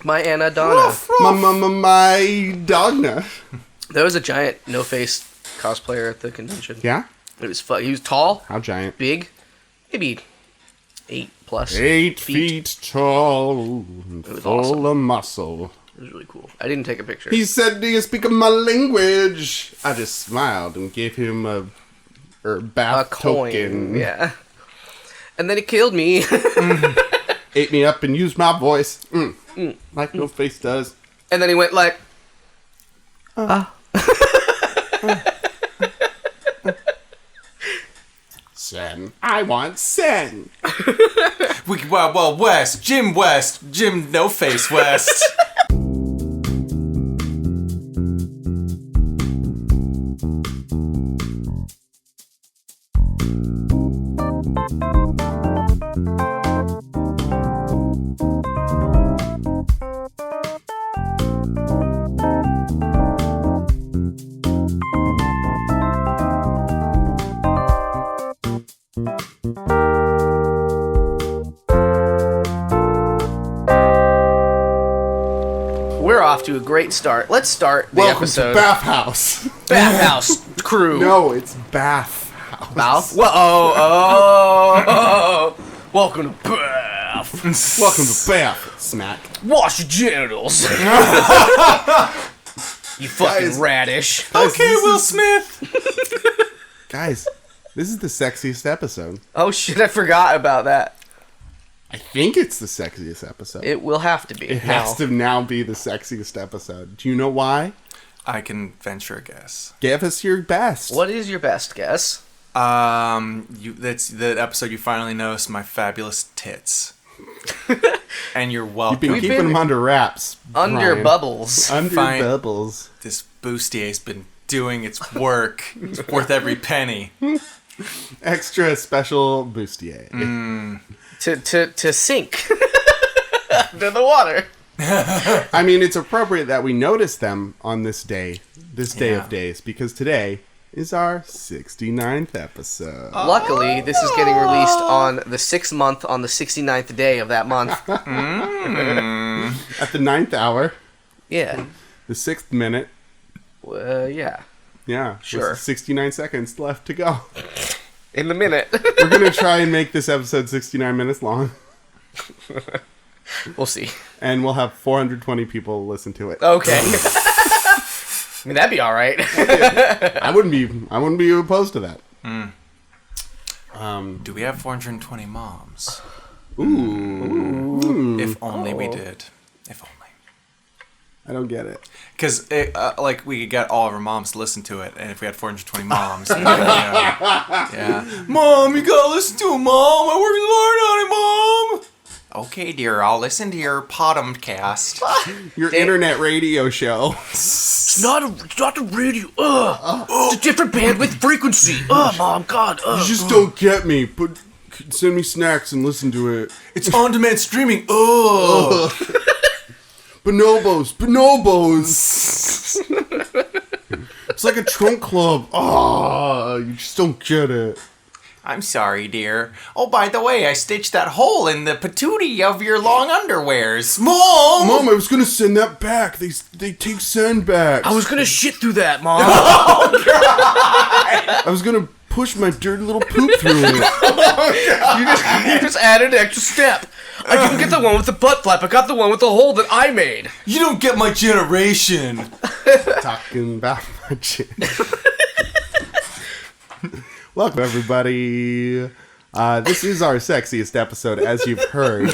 My Anna Donna. My Dogna. There was a giant no-face cosplayer at the convention. Yeah? It was fun. He was tall. How giant? Big. Maybe 8+. 8 feet tall. Full of muscle. It was really cool. I didn't take a picture. He said, "Do you speak my language?" I just smiled and gave him a bath coin. token. Yeah. And then he killed me. Ate me up and used my voice. Like no face does. And then he went like... Sen. I want Sen. Well, West. Jim No Face West. We're off to a great start. Let's start the Welcome episode. to Bathhouse. Bathhouse crew. No, it's Bathhouse. Bath? Whoa. Welcome to Bath. Welcome to Bath. Smack. Wash your genitals. You fucking Guys. radish. Okay, Will Smith. Guys, this is the sexiest episode. Oh shit, I forgot about that. I think it's the sexiest episode. It will have to be. It has to now be the sexiest episode. Do you know why? I can venture a guess. Give us your best. What is your best guess? That's the episode you finally noticed my fabulous tits. And you're welcome. You've been keeping them under wraps. Under Brian. bubbles. Under Fine. bubbles. This bustier's been doing its work. It's worth every penny. Extra special bustier. To sink under the water. I mean, it's appropriate that we notice them on this day Yeah. of days, because today is our 69th episode. Luckily, this is getting released on the 6th month on the 69th day of that month. At the 9th hour, Yeah. the 6th minute. Yeah. Yeah, Sure. with 69 seconds left to go. In the minute. We're going to try and make this episode 69 minutes long, We'll see. and we'll have 420 people listen to it. Okay. I mean, that'd be all right. I wouldn't be opposed to that. Do we have 420 moms? Ooh. If only we did. If only. I don't get it. Because, like, we could get all of our moms to listen to it, and if we had 420 moms, you know, yeah. Mom, you gotta listen to it, Mom! I worked hard on it, Mom! Okay, dear, I'll listen to your Podumcast. Your internet radio show. It's not the radio. It's a different bandwidth frequency. Mom, God. You just don't get me, but send me snacks and listen to it. It's on-demand streaming. Oh, Bonobos. It's like a trunk club. Oh, you just don't get it. I'm sorry, dear. Oh, by the way, I stitched that hole in the patootie of your long underwears. Mom, I was gonna send that back. They take send backs. I was gonna shit through that, Mom. I was gonna push my dirty little poop through it. You just added an extra step. I didn't get the one with the butt flap. I got the one with the hole that I made. you don't get my generation. Talking about my chin. Welcome, everybody. This is our sexiest episode, as you've heard.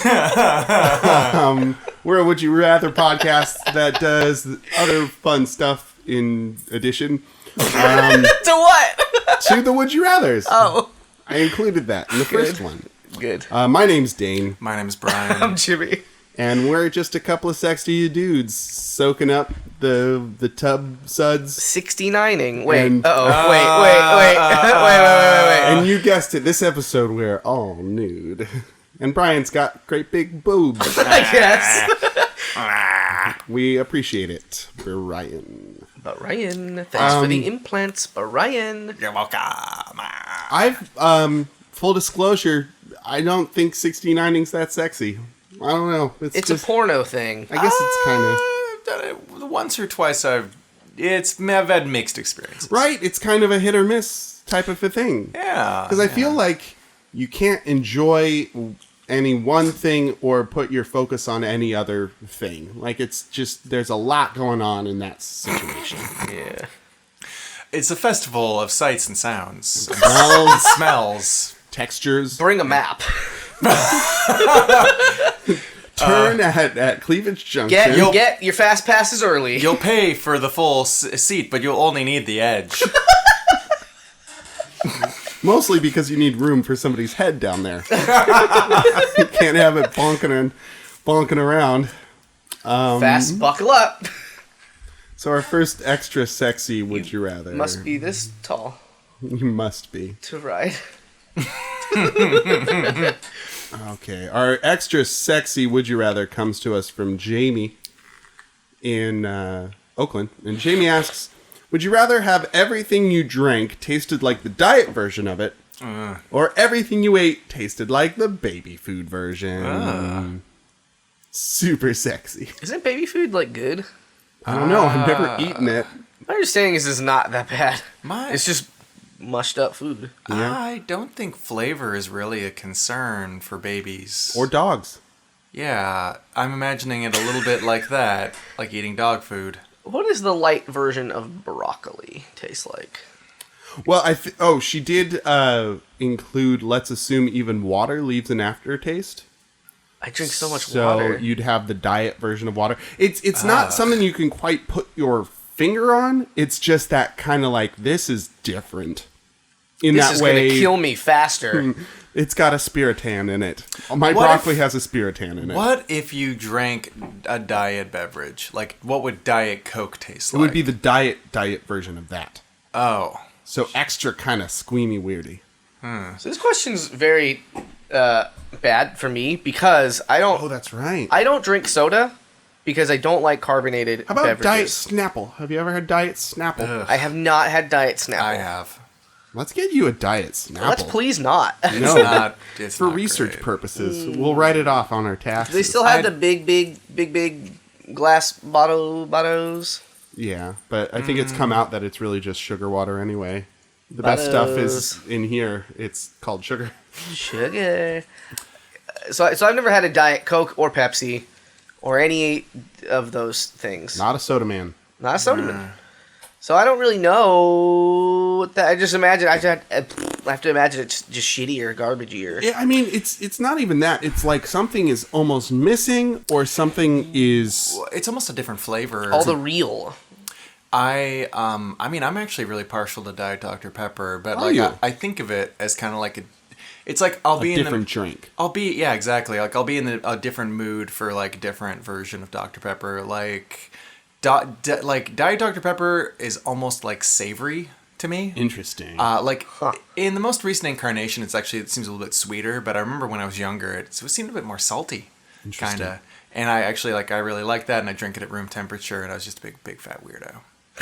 We're a Would You Rather podcast that does other fun stuff in addition To what? to the Would You Rathers. Oh. I included that in the first one. Good. My name's Dane, My name's Brian. I'm Jimmy. and we're just a couple of sexy dudes soaking up the tub suds. 69ing. Wait. And- Wait. And you guessed it, this episode we're all nude. And Brian's got great big boobs. I guess. We appreciate it, Brian. But Ryan, thanks for the implants. But Ryan. You're welcome. I've, full disclosure, I don't think 69ing's that sexy. I don't know. It's just a porno thing. I guess it's kind of... I've done it once or twice. I've had mixed experiences. Right, it's kind of a hit or miss type of a thing. Yeah. Because I feel like you can't enjoy any one thing or put your focus on any other thing. Like, it's just, there's a lot going on in that situation. Yeah. It's a festival of sights and sounds. Smells, Smells. textures. Bring a map. Turn at Cleavage Junction. Get your fast passes early. You'll pay for the full seat, but you'll only need the edge. Mostly because you need room for somebody's head down there. You can't have it bonking around. Fast, buckle up. So our first extra sexy would you rather? Must be this tall You must be. to ride. Okay. Our extra sexy would you rather comes to us from Jamie in Oakland. And Jamie asks, would you rather have everything you drank tasted like the diet version of it, or everything you ate tasted like the baby food version? Super sexy. Isn't baby food like good? I don't know. I've never eaten it. My understanding is it's not that bad. My- It's just mushed up food. Yeah. I don't think flavor is really a concern for babies. Or dogs. Yeah, I'm imagining it a little bit like that, like eating dog food. What does the light version of broccoli taste like? Well, she did include, let's assume even water leaves an aftertaste. I drink so much So water. you'd have the diet version of water. It's not something you can quite put your finger on. It's just that kind of like, this is different. In This that is way, gonna kill me faster. it's got a spiritan in it. My What broccoli if- has a spiritan in it. What if you drank a diet beverage? Like, what would Diet Coke taste It like? would be the diet version of that. Oh. So extra kind of squeamy weirdy. So this question's very bad for me because I don't. Oh, that's right. I don't drink soda because I don't like carbonated How about beverages. Diet Snapple? Have you ever had Diet Snapple? Ugh. I have not had Diet Snapple. I have. Let's get you a Diet Snapple. Let's please not. It's No. not. It's For not research great. purposes. We'll write it off on our taxes. They still have I'd- the big glass bottles. Yeah, but I think it's come out that it's really just sugar water anyway. The best stuff is in here. It's called sugar. Sugar. So I've never had a Diet Coke or Pepsi or any of those things. Not a soda man. Not a soda man. So I don't really know what that. I just imagine. I have to imagine it's just shitty or garbagey or. Yeah, I mean, it's not even that. It's like something is almost missing or something is... It's almost a different flavor. All the real. I mean, I'm actually really partial to Diet Dr. Pepper, but Are like you? I think of it as kind of like it's like I'll be in different the drink. yeah, exactly. Like I'll be in a different mood for like a different version of Dr. Pepper. Like like Diet Dr. Pepper is almost like savory to me. Interesting. In the most recent incarnation, it seems a little bit sweeter. But I remember when I was younger, it seemed a bit more salty, kind of. And I actually I really like that, and I drink it at room temperature. And I was just a big fat weirdo.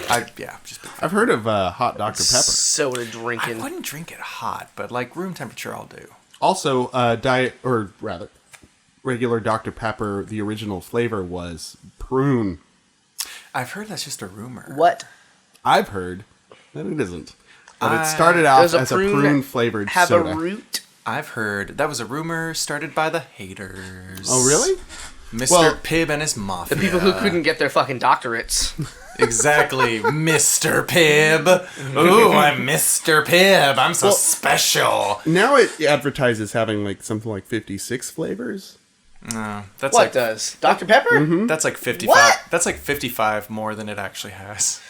I've heard of hot Dr. Pepper. Soda I drinking. wouldn't drink it hot, but like room temperature, I'll do. Also, regular Dr. Pepper, the original flavor was prune. I've heard that's just a rumor. What? I've heard that it isn't. But it started out Does a as a prune prune-flavored have soda. a root? I've heard that was a rumor started by the haters. Oh, really? Mr. Well, Pibb and his mafia. The people who couldn't get their fucking doctorates. Exactly, Mr. Pibb. Ooh, I'm Mr. Pibb. I'm so special. Now it advertises having like something like 56 flavors. No, that's What like does? Dr. Pepper? that's like 55. What? That's like 55 more than it actually has.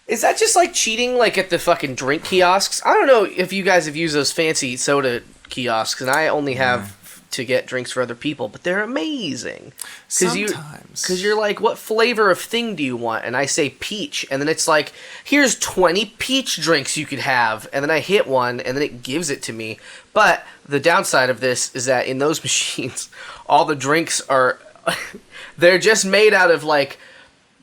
Is that just like cheating like at the fucking drink kiosks? I don't know if you guys have used those fancy soda kiosks, and I only have to get drinks for other people, but they're amazing. Sometimes. Because you're like, what flavor of thing do you want? And I say peach, and then it's like, here's 20 peach drinks you could have, and then I hit one, and then it gives it to me. But the downside of this is that in those machines, all the drinks are, they're just made out of like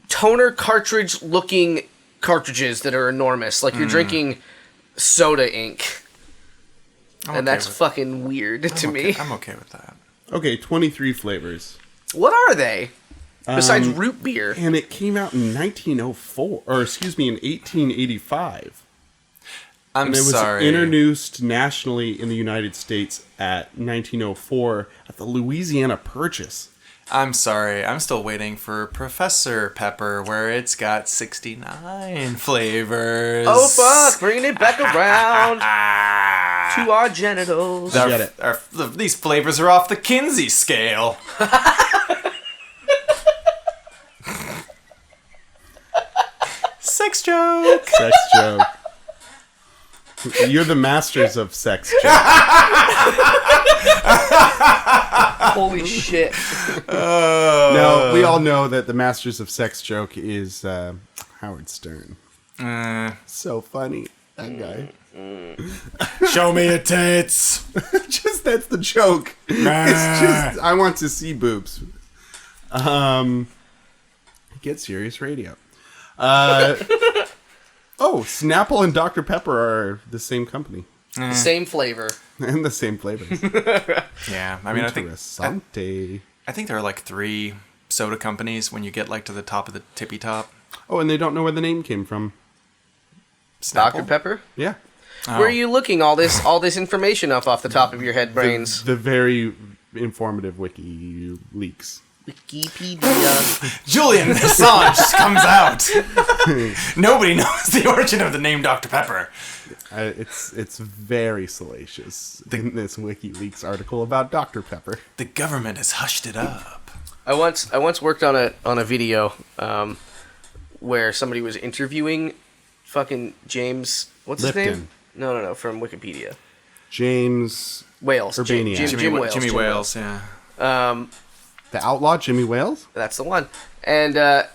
toner cartridge looking cartridges that are enormous. Like you're drinking soda ink. I'm And okay that's with- fucking weird to me. I'm okay with that. Okay, 23 flavors. What are they? Besides root beer. And it came out in 1904, or excuse me, in 1885. I'm And it was sorry. introduced nationally in the United States at 1904 at the Louisiana Purchase. I'm sorry. I'm still waiting for Professor Pepper, where it's got 69 flavors. Oh, fuck. Bringing it back around to our genitals. Get it. These flavors are off the Kinsey scale. Sex joke. Sex joke. You're the masters of sex joke. Holy shit. Now, we all know that the masters of sex joke is Howard Stern. So funny. That guy. Show me your tits. Just that's the joke. It's just I want to see boobs. Get serious radio. Oh, Snapple and Dr. Pepper are the same company Same flavor. and the same flavors. Yeah, I mean, I Interessante. think there are like 3 soda companies when you get like to the top of the tippy top. Oh, and they don't know where the name came from. Dr. Pepper? Yeah, Oh. Where are you looking all this information off the top of your head, brains? the very informative wiki leaks. Wikipedia. Julian Assange comes out. Nobody knows the origin of the name Dr. Pepper. It's very salacious in this WikiLeaks article about Dr. Pepper. The government has hushed it up. I once worked on a video where somebody was interviewing fucking James. What's his Lipton. name? No, from Wikipedia. James Wales. Urbaniak. Jim Wales. Jimmy Wales, yeah. the outlaw Jimmy Wales. That's the one. And the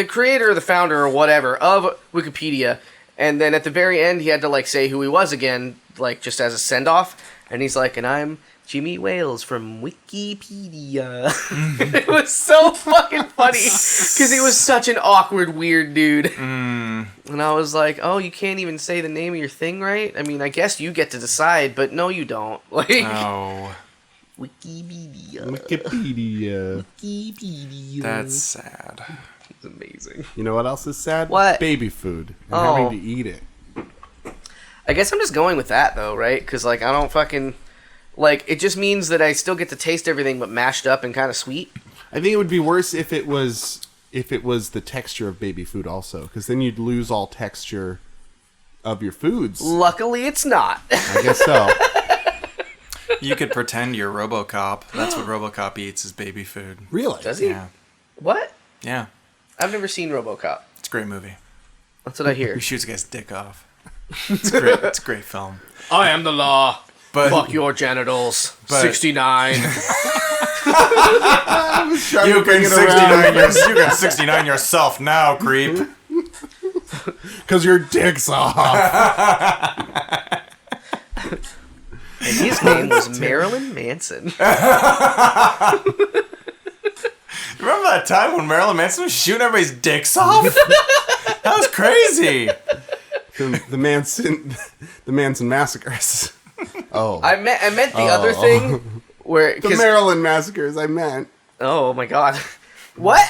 creator or the founder or whatever of Wikipedia. And then at the very end, he had to like say who he was again, like just as a send off. And he's like, and I'm Jimmy Wales from Wikipedia. It was so fucking funny because he was such an awkward, weird dude. And I was like, oh, you can't even say the name of your thing right? I mean, I guess you get to decide, but no, you don't. Like, Oh, Wikipedia. Wikipedia. that's sad. It's amazing. You know what else is sad? What? Baby food and Oh. having to eat it. I guess I'm just going with that, though, right? Because, like, I don't fucking... Like, it just means that I still get to taste everything but mashed up and kind of sweet. I think it would be worse if it was the texture of baby food also, because then you'd lose all texture of your foods. Luckily, it's not. I guess so. You could pretend you're RoboCop. That's what RoboCop eats is baby food. Really? Does he? Yeah. What? Yeah. I've never seen RoboCop. It's a great movie. That's what I hear. He shoots a guy's dick off. It's great. It's a great film. I am the law. But Fuck your genitals. But- 69. I was trying you to bring can it around 69 you can 69 yourself now, creep. because your dick's off. And his name was Marilyn Manson. Remember that time when Marilyn Manson was shooting everybody's dicks off? That was crazy. the Manson massacres. Oh, I meant the other thing where... the Maryland massacres. I meant Oh, my God. What?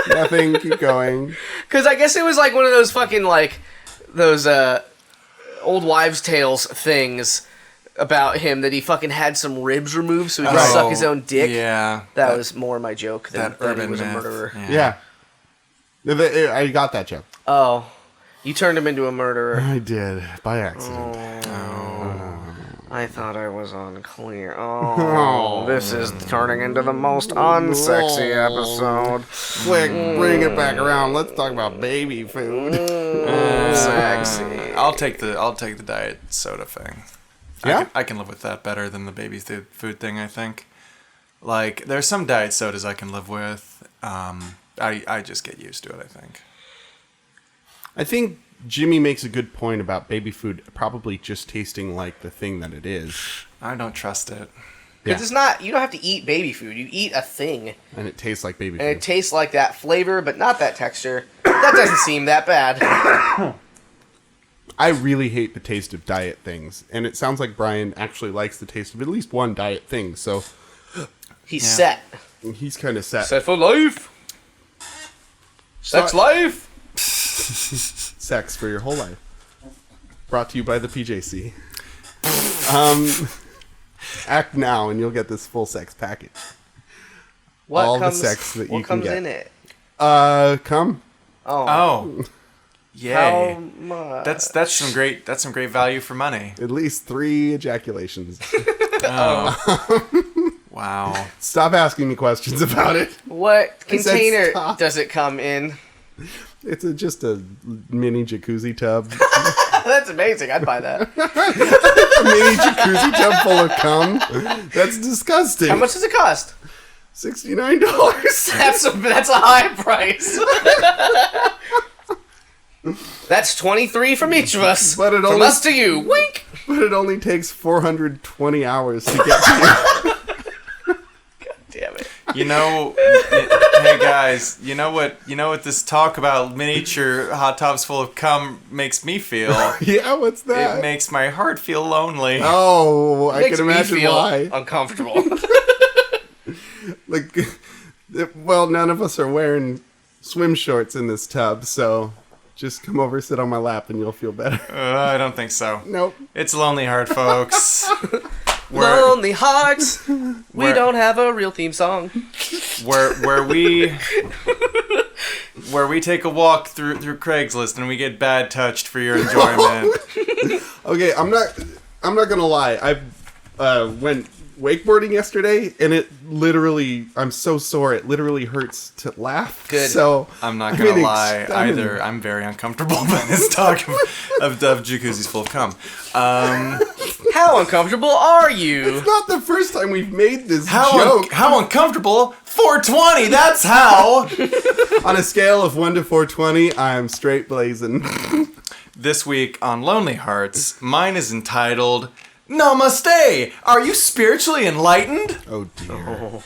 nothing. Keep going. Because I guess it was like one of those fucking, like, those old wives' tales things about him that he fucking had some ribs removed so he could suck his own dick. Yeah. That was more my joke than that he urban was a myth. murderer. Yeah. I got that joke. Oh. You turned him into a murderer. I did by accident. I thought I was unclear. Oh, this is turning into the most unsexy episode. Quick, bring it back around. Let's talk about baby food. Sexy. I'll take the diet soda thing. Yeah? I can live with that better than the baby food thing, I think. Like, there's some diet sodas I can live with. I just get used to it, I think. I think Jimmy makes a good point about baby food probably just tasting like the thing that it is. I don't trust it. Because Yeah. it's not, you don't have to eat baby food. You eat a thing. And it tastes like baby And it food. tastes like that flavor, but not that texture. That doesn't seem that bad. I really hate the taste of diet things. And it sounds like Brian actually likes the taste of at least one diet thing. So He's set. He's kind of set. Set for life. Sex life. Sex for your whole life. Brought to you by the PJC. Act now and you'll get this full sex package. All the sex that you can get. What comes in it? Come. Oh. Yay. How much? That's some great value for money. At least 3 ejaculations. Oh. Wow. Stop asking me questions about it. What I said container stop. does it come in? It's just a mini jacuzzi tub. That's amazing. I'd buy that. A mini jacuzzi tub full of cum? That's disgusting. How much does it cost? $69. That's a high price. That's 23 from each of us. But it from only- us to you. Wink. But it only takes 420 hours to get to Damn it. Hey guys, you know what this talk about miniature hot tubs full of cum makes me feel? you. Yeah, what's that? It makes my heart feel lonely. Oh, I Makes can me imagine feel why. uncomfortable. Like, well, none of us are wearing swim shorts in this tub, so just come over, sit on my lap, and you'll feel better. I don't think so. Nope. It's Lonely Heart, folks. Lonely Hearts. We Where- don't have a real theme song. where we take a walk through Craigslist and we get bad touched for your enjoyment. Okay, I'm not gonna lie. I went wakeboarding yesterday, and it literally, I'm so sore. It literally hurts to laugh. Good. So I'm not gonna lie either. I'm very uncomfortable by this talk of jacuzzis full of cum. How uncomfortable are you? It's not the first time we've made this How joke. how uncomfortable? 420. That's how. On a scale of 1 to 420, I'm straight blazing. This week on Lonely Hearts, mine is entitled Namaste. Are you spiritually enlightened? Oh dear.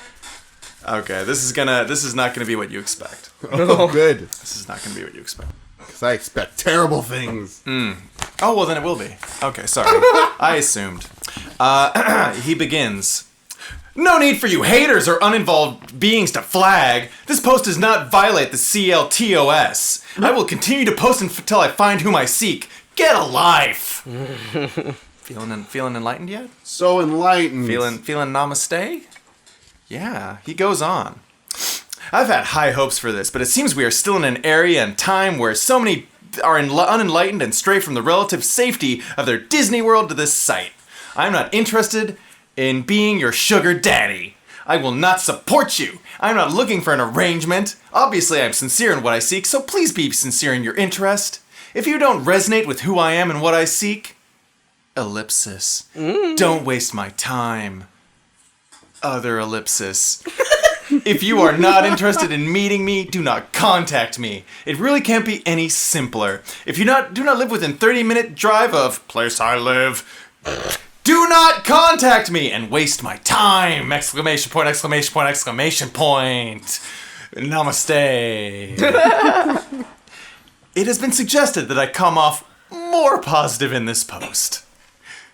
Okay, this is not gonna be what you expect. Oh, good. This is not gonna be what you expect. Because I expect terrible things. Oh, well, then it will be. Okay, sorry. I assumed. He begins. No need for you haters or uninvolved beings to flag. This post does not violate the CLTOS. I will continue to post until I find whom I seek. Get a life. Feeling enlightened yet? So enlightened. Feeling namaste? Yeah, he goes on. I've had high hopes for this, but it seems we are still in an area and time where so many are unenlightened and stray from the relative safety of their Disney World to this site. I'm not interested in being your sugar daddy. I will not support you. I'm not looking for an arrangement. Obviously, I'm sincere in what I seek, so please be sincere in your interest. If you don't resonate with who I am and what I seek, ellipsis. Don't waste my time. Other ellipsis. If you are not interested in meeting me, do not contact me. It really can't be any simpler. If you do not live within 30-minute drive of place I live, do not contact me and waste my time! Exclamation point, exclamation point, exclamation point. Namaste. It has been suggested that I come off more positive in this post.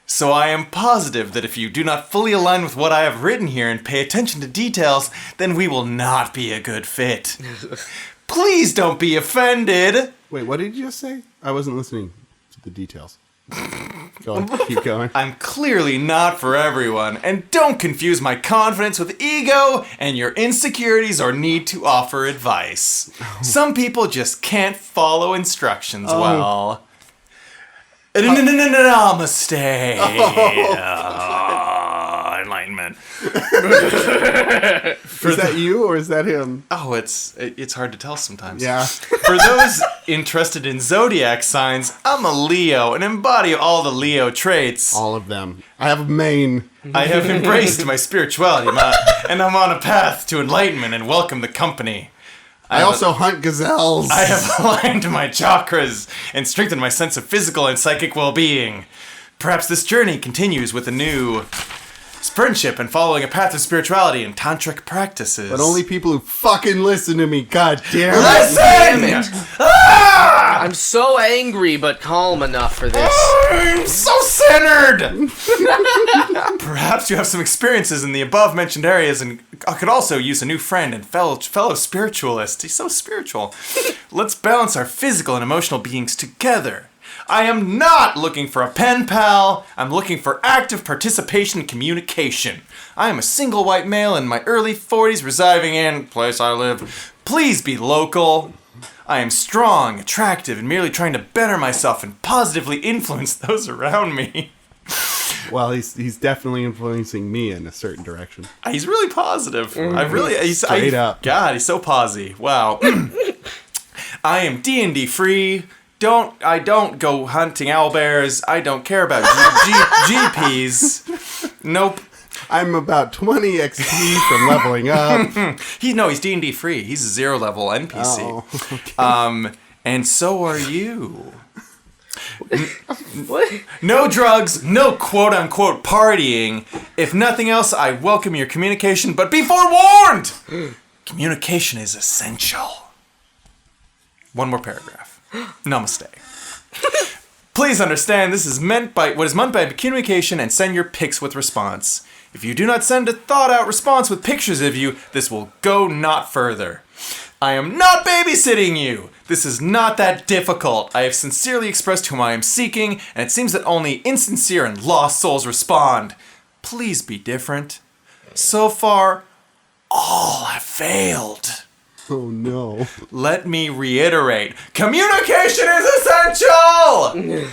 So I am positive that if you do not fully align with what I have written here and pay attention to details, then we will not be a good fit. Please don't be offended. Wait, what did you just say? I wasn't listening to the details. Go on, keep going. I'm clearly not for everyone, and don't confuse my confidence with ego and your insecurities or need to offer advice. Some people just can't follow instructions well. Namaste. Enlightenment. Is that you or is that him? Oh, it's hard to tell sometimes. Yeah. For those interested in zodiac signs, I'm a Leo and embody all the Leo traits. All of them. I have a mane. I have embraced my spirituality, and I'm on a path to enlightenment and welcome the company. I also hunt gazelles. I have aligned my chakras and strengthened my sense of physical and psychic well-being. Perhaps this journey continues with a new friendship and following a path of spirituality and tantric practices. But only people who fucking listen to me, god damn it. Listen! Damn it. Ah! I'm so angry but calm enough for this. I'm so self-centered. Perhaps you have some experiences in the above-mentioned areas and could also use a new friend and fellow spiritualist. He's so spiritual. Let's balance our physical and emotional beings together. I am not looking for a pen pal. I'm looking for active participation and communication. I am a single white male in my early 40s residing in place I live. Please be local. I am strong, attractive, and merely trying to better myself and positively influence those around me. Well, he's definitely influencing me in a certain direction. He's really positive. Straight up. God, he's so posy. Wow. I am D&D free. I don't go hunting owlbears. I don't care about GPs. Nope. I'm about 20 XP from leveling up. He's D&D free. He's a 0 level NPC. Oh, okay. And so are you. What? No drugs, no quote-unquote partying. If nothing else, I welcome your communication, but be forewarned! Communication is essential. One more paragraph. Namaste. Please understand this is what is meant by communication and send your pics with response. If you do not send a thought-out response with pictures of you, this will go not further. I am not babysitting you. This is not that difficult. I have sincerely expressed whom I am seeking, and it seems that only insincere and lost souls respond. Please be different. So far, all have failed. Oh, no. Let me reiterate. Communication is essential!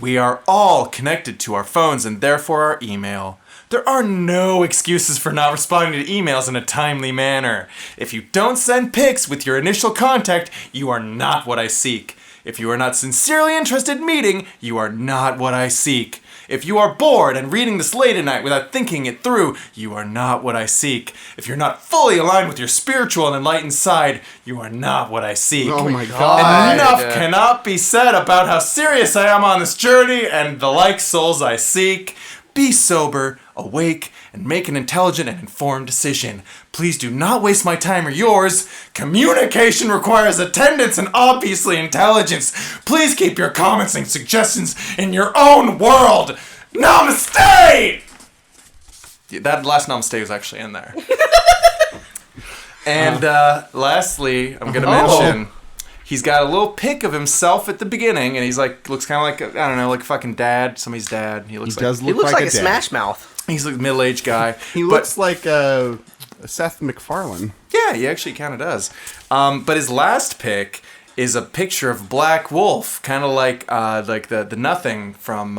We are all connected to our phones and therefore our email. There are no excuses for not responding to emails in a timely manner. If you don't send pics with your initial contact, you are not what I seek. If you are not sincerely interested in meeting, you are not what I seek. If you are bored and reading this late at night without thinking it through, you are not what I seek. If you're not fully aligned with your spiritual and enlightened side, you are not what I seek. Oh my God. Enough cannot be said about how serious I am on this journey and the like souls I seek. Be sober, awake, and make an intelligent and informed decision. Please do not waste my time or yours. Communication requires attendance and obviously intelligence. Please keep your comments and suggestions in your own world. Namaste! That last namaste was actually in there. And lastly, I'm going to mention... He's got a little pic of himself at the beginning, and he's like, looks kind of like, I don't know, like fucking dad, somebody's dad. He looks He looks like a dad. Smash Mouth. He's like a middle-aged guy. He looks like Seth MacFarlane. Yeah, he actually kind of does. But his last pic is a picture of Black Wolf, kind of like the Nothing from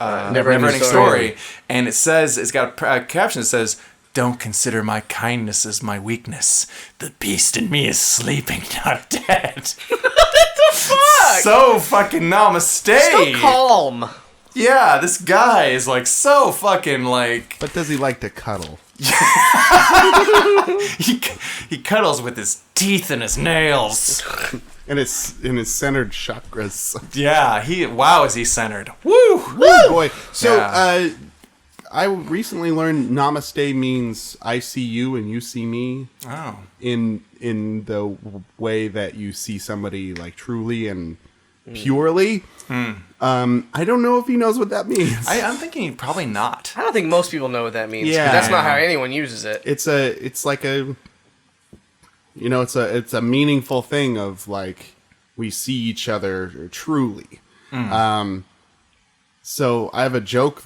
Neverending Story. And it says, it's got a caption that says, "Don't consider my kindness as my weakness. The beast in me is sleeping, not dead." What the fuck? So fucking namaste. So calm. Yeah, this guy is like so fucking like... But does he like to cuddle? he cuddles with his teeth and his nails. And his centered chakras. Yeah, is he centered. Woo! Oh boy. So, Yeah. I recently learned Namaste means I see you and you see me. Oh. In the way that you see somebody like truly and purely. I don't know if he knows what that means. I'm thinking probably not. I don't think most people know what that means. Yeah. That's not how anyone uses it. It's a meaningful thing of like we see each other truly. So I have a joke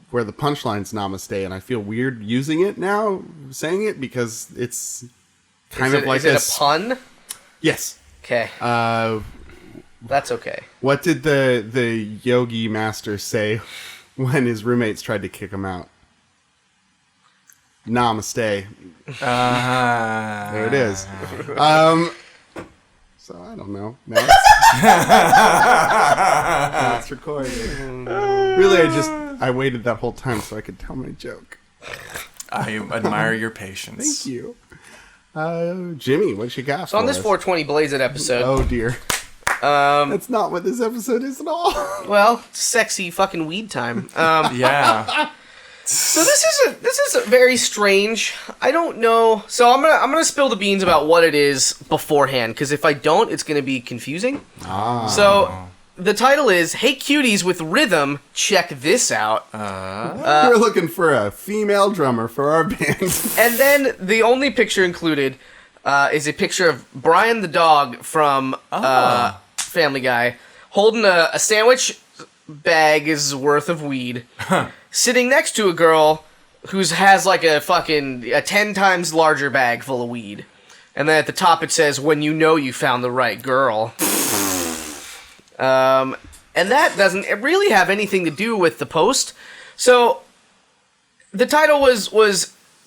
where the punchline's namaste, and I feel weird using it now, saying it, because it's kind of like is it a pun? Yes. Okay. That's okay. What did the yogi master say when his roommates tried to kick him out? Namaste. There it is. So I don't know. Now it's recording. Really, I waited that whole time so I could tell my joke. I admire your patience. Thank you. Jimmy, what you got So on this us? 420 Blazed episode, Oh dear. That's not what this episode is at all. well, sexy fucking weed time. Yeah. So this is a very strange. I don't know. So I'm gonna spill the beans about what it is beforehand, because if I don't, it's gonna be confusing. So the title is "Hey Cuties with Rhythm, Check This Out." We're looking for a female drummer for our band. And then the only picture included is a picture of Brian the dog from Family Guy holding a sandwich bag's worth of weed, sitting next to a girl who has like a 10 times larger bag full of weed. And then at the top it says, "When you know you found the right girl." And that doesn't really have anything to do with the post. So the title was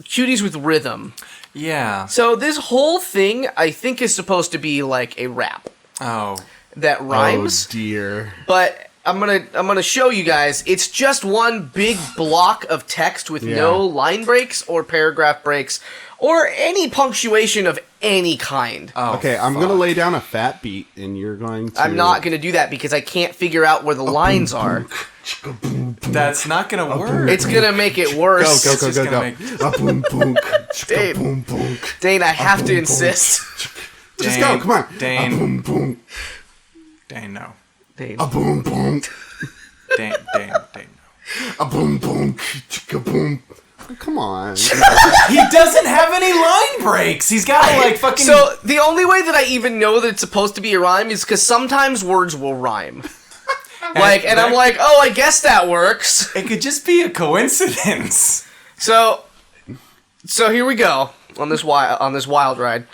Cuties with Rhythm. Yeah. So this whole thing, I think, is supposed to be like a rap Oh. that rhymes. Oh dear. But I'm gonna show you guys. It's just one big block of text with no line breaks or paragraph breaks or any punctuation of any kind. Oh, Okay, I'm fuck. gonna lay down a fat beat, and you're going to. I'm not gonna do that because I can't figure out where the lines are. That's not gonna work. It's gonna make it worse. Go, It's go, just go, gonna go. Boom, boom, Dave. boom, boom. Dane, I have to insist. Just go, come on. Dane. Boom, boom. Dane, no. Dane. A boom, boom. Dane, no. A boom, boom. Chicka, boom. Come on. He doesn't have any line breaks. He's got like fucking. So the only way that I even know that it's supposed to be a rhyme is because sometimes words will rhyme. And I'm like, oh, I guess that works. It could just be a coincidence. So here we go on this wild ride.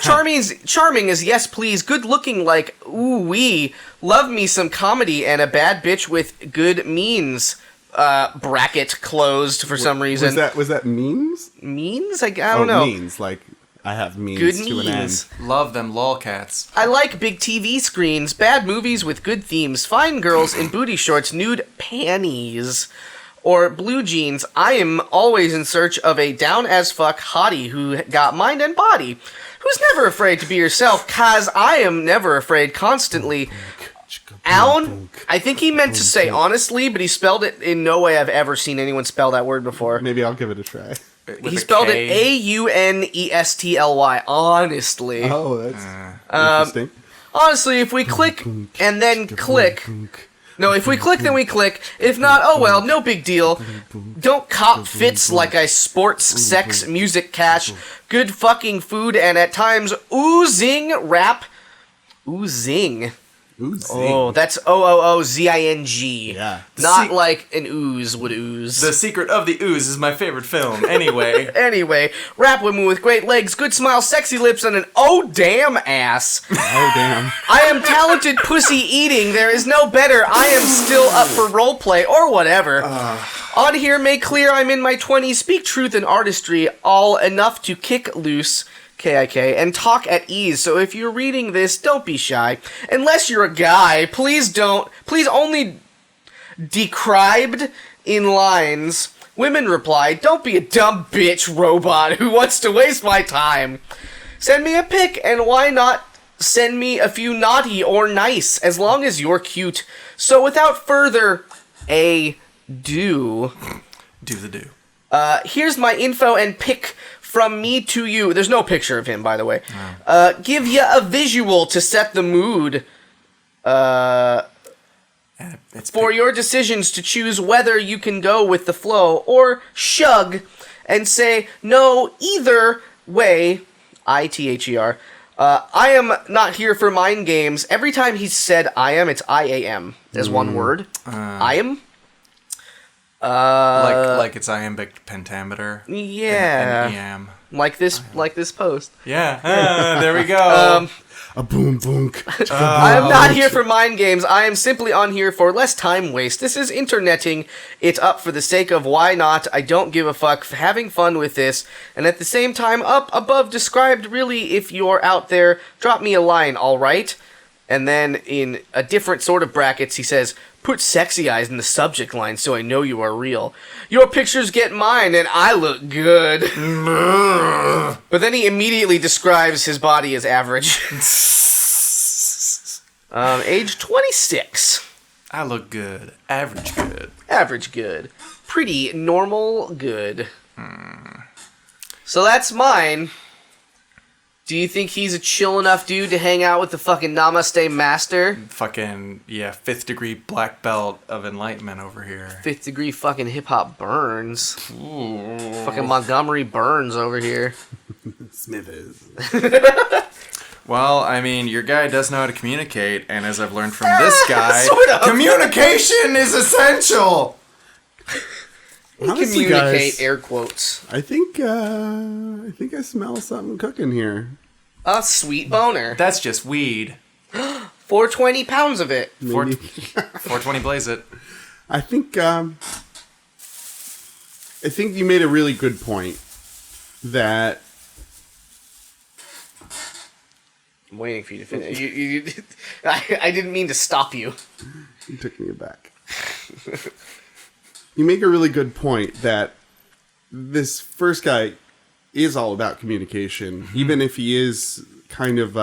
Charming is yes please, good looking like ooh wee, love me some comedy and a bad bitch with good means. Bracket closed for some reason. Was that memes? Means? I don't know. Means, like I have means Good to an end. means. Love them lolcats. I like big TV screens, bad movies with good themes, fine girls in booty shorts, nude panties, or blue jeans. I am always in search of a down-as-fuck hottie who got mind and body, who's never afraid to be herself, 'cause I am never afraid constantly. Alan, I think he meant to say honestly, but he spelled it in no way I've ever seen anyone spell that word before. Maybe I'll give it a try. With He a spelled K. it AUNESTLY, honestly. Oh, that's interesting. Honestly, if we click and then click... No, if we click, then we click. If not, oh well, no big deal. Don't cop fits like I sports, sex, music, cash, good fucking food, and at times oozing rap. Oozing. Oozing. Oh, that's OOOZING. Yeah. Not like an ooze would ooze. The Secret of the Ooze is my favorite film. Anyway. Anyway, rap women with great legs, good smile, sexy lips, and an oh damn ass. Oh, damn. I am talented pussy eating. There is no better. I am still up for roleplay or whatever. On here, make clear I'm in my 20s. Speak truth and artistry, all enough to kick loose. KIK, and talk at ease. So if you're reading this, don't be shy. Unless you're a guy, please only decribed in lines. Women reply, don't be a dumb bitch robot who wants to waste my time. Send me a pic, and why not send me a few naughty or nice, as long as you're cute. So without further ado, Do the do. here's my info and pic from me to you. There's no picture of him, by the way. Give you a visual to set the mood It's for your decisions to choose whether you can go with the flow or shug and say no either way. ITHER. I am not here for mind games. Every time he said I am, it's IAM as one word. I am. like it's iambic pentameter. Yeah. And EM. Like this post. Yeah. There we go. A boom, boom. I am not here for mind games. I am simply on here for less time waste. This is interneting. It's up for the sake of why not. I don't give a fuck. Having fun with this. And at the same time, up above described, really, if you're out there, drop me a line, alright? And then in a different sort of brackets, he says, put sexy eyes in the subject line so I know you are real. Your pictures get mine and I look good. But then he immediately describes his body as average. Age 26. I look good. Average good. Average good. Pretty normal good. So that's mine. Do you think he's a chill enough dude to hang out with the fucking Namaste Master? Fucking, 5th degree black belt of enlightenment over here. 5th degree fucking hip-hop Burns. Ooh. Fucking Montgomery Burns over here. Smithers. Well, I mean, your guy does know how to communicate, and as I've learned from this guy, Sort of. communication is essential! Honestly, Communicate, guys, air quotes. I think I smell something cooking here. A sweet boner. That's just weed. 420 pounds of it. Maybe. 420 blaze it. I think you made a really good point that I'm waiting for you to finish. I didn't mean to stop you. you took me aback. You make a really good point that this first guy is all about communication, even if he is kind of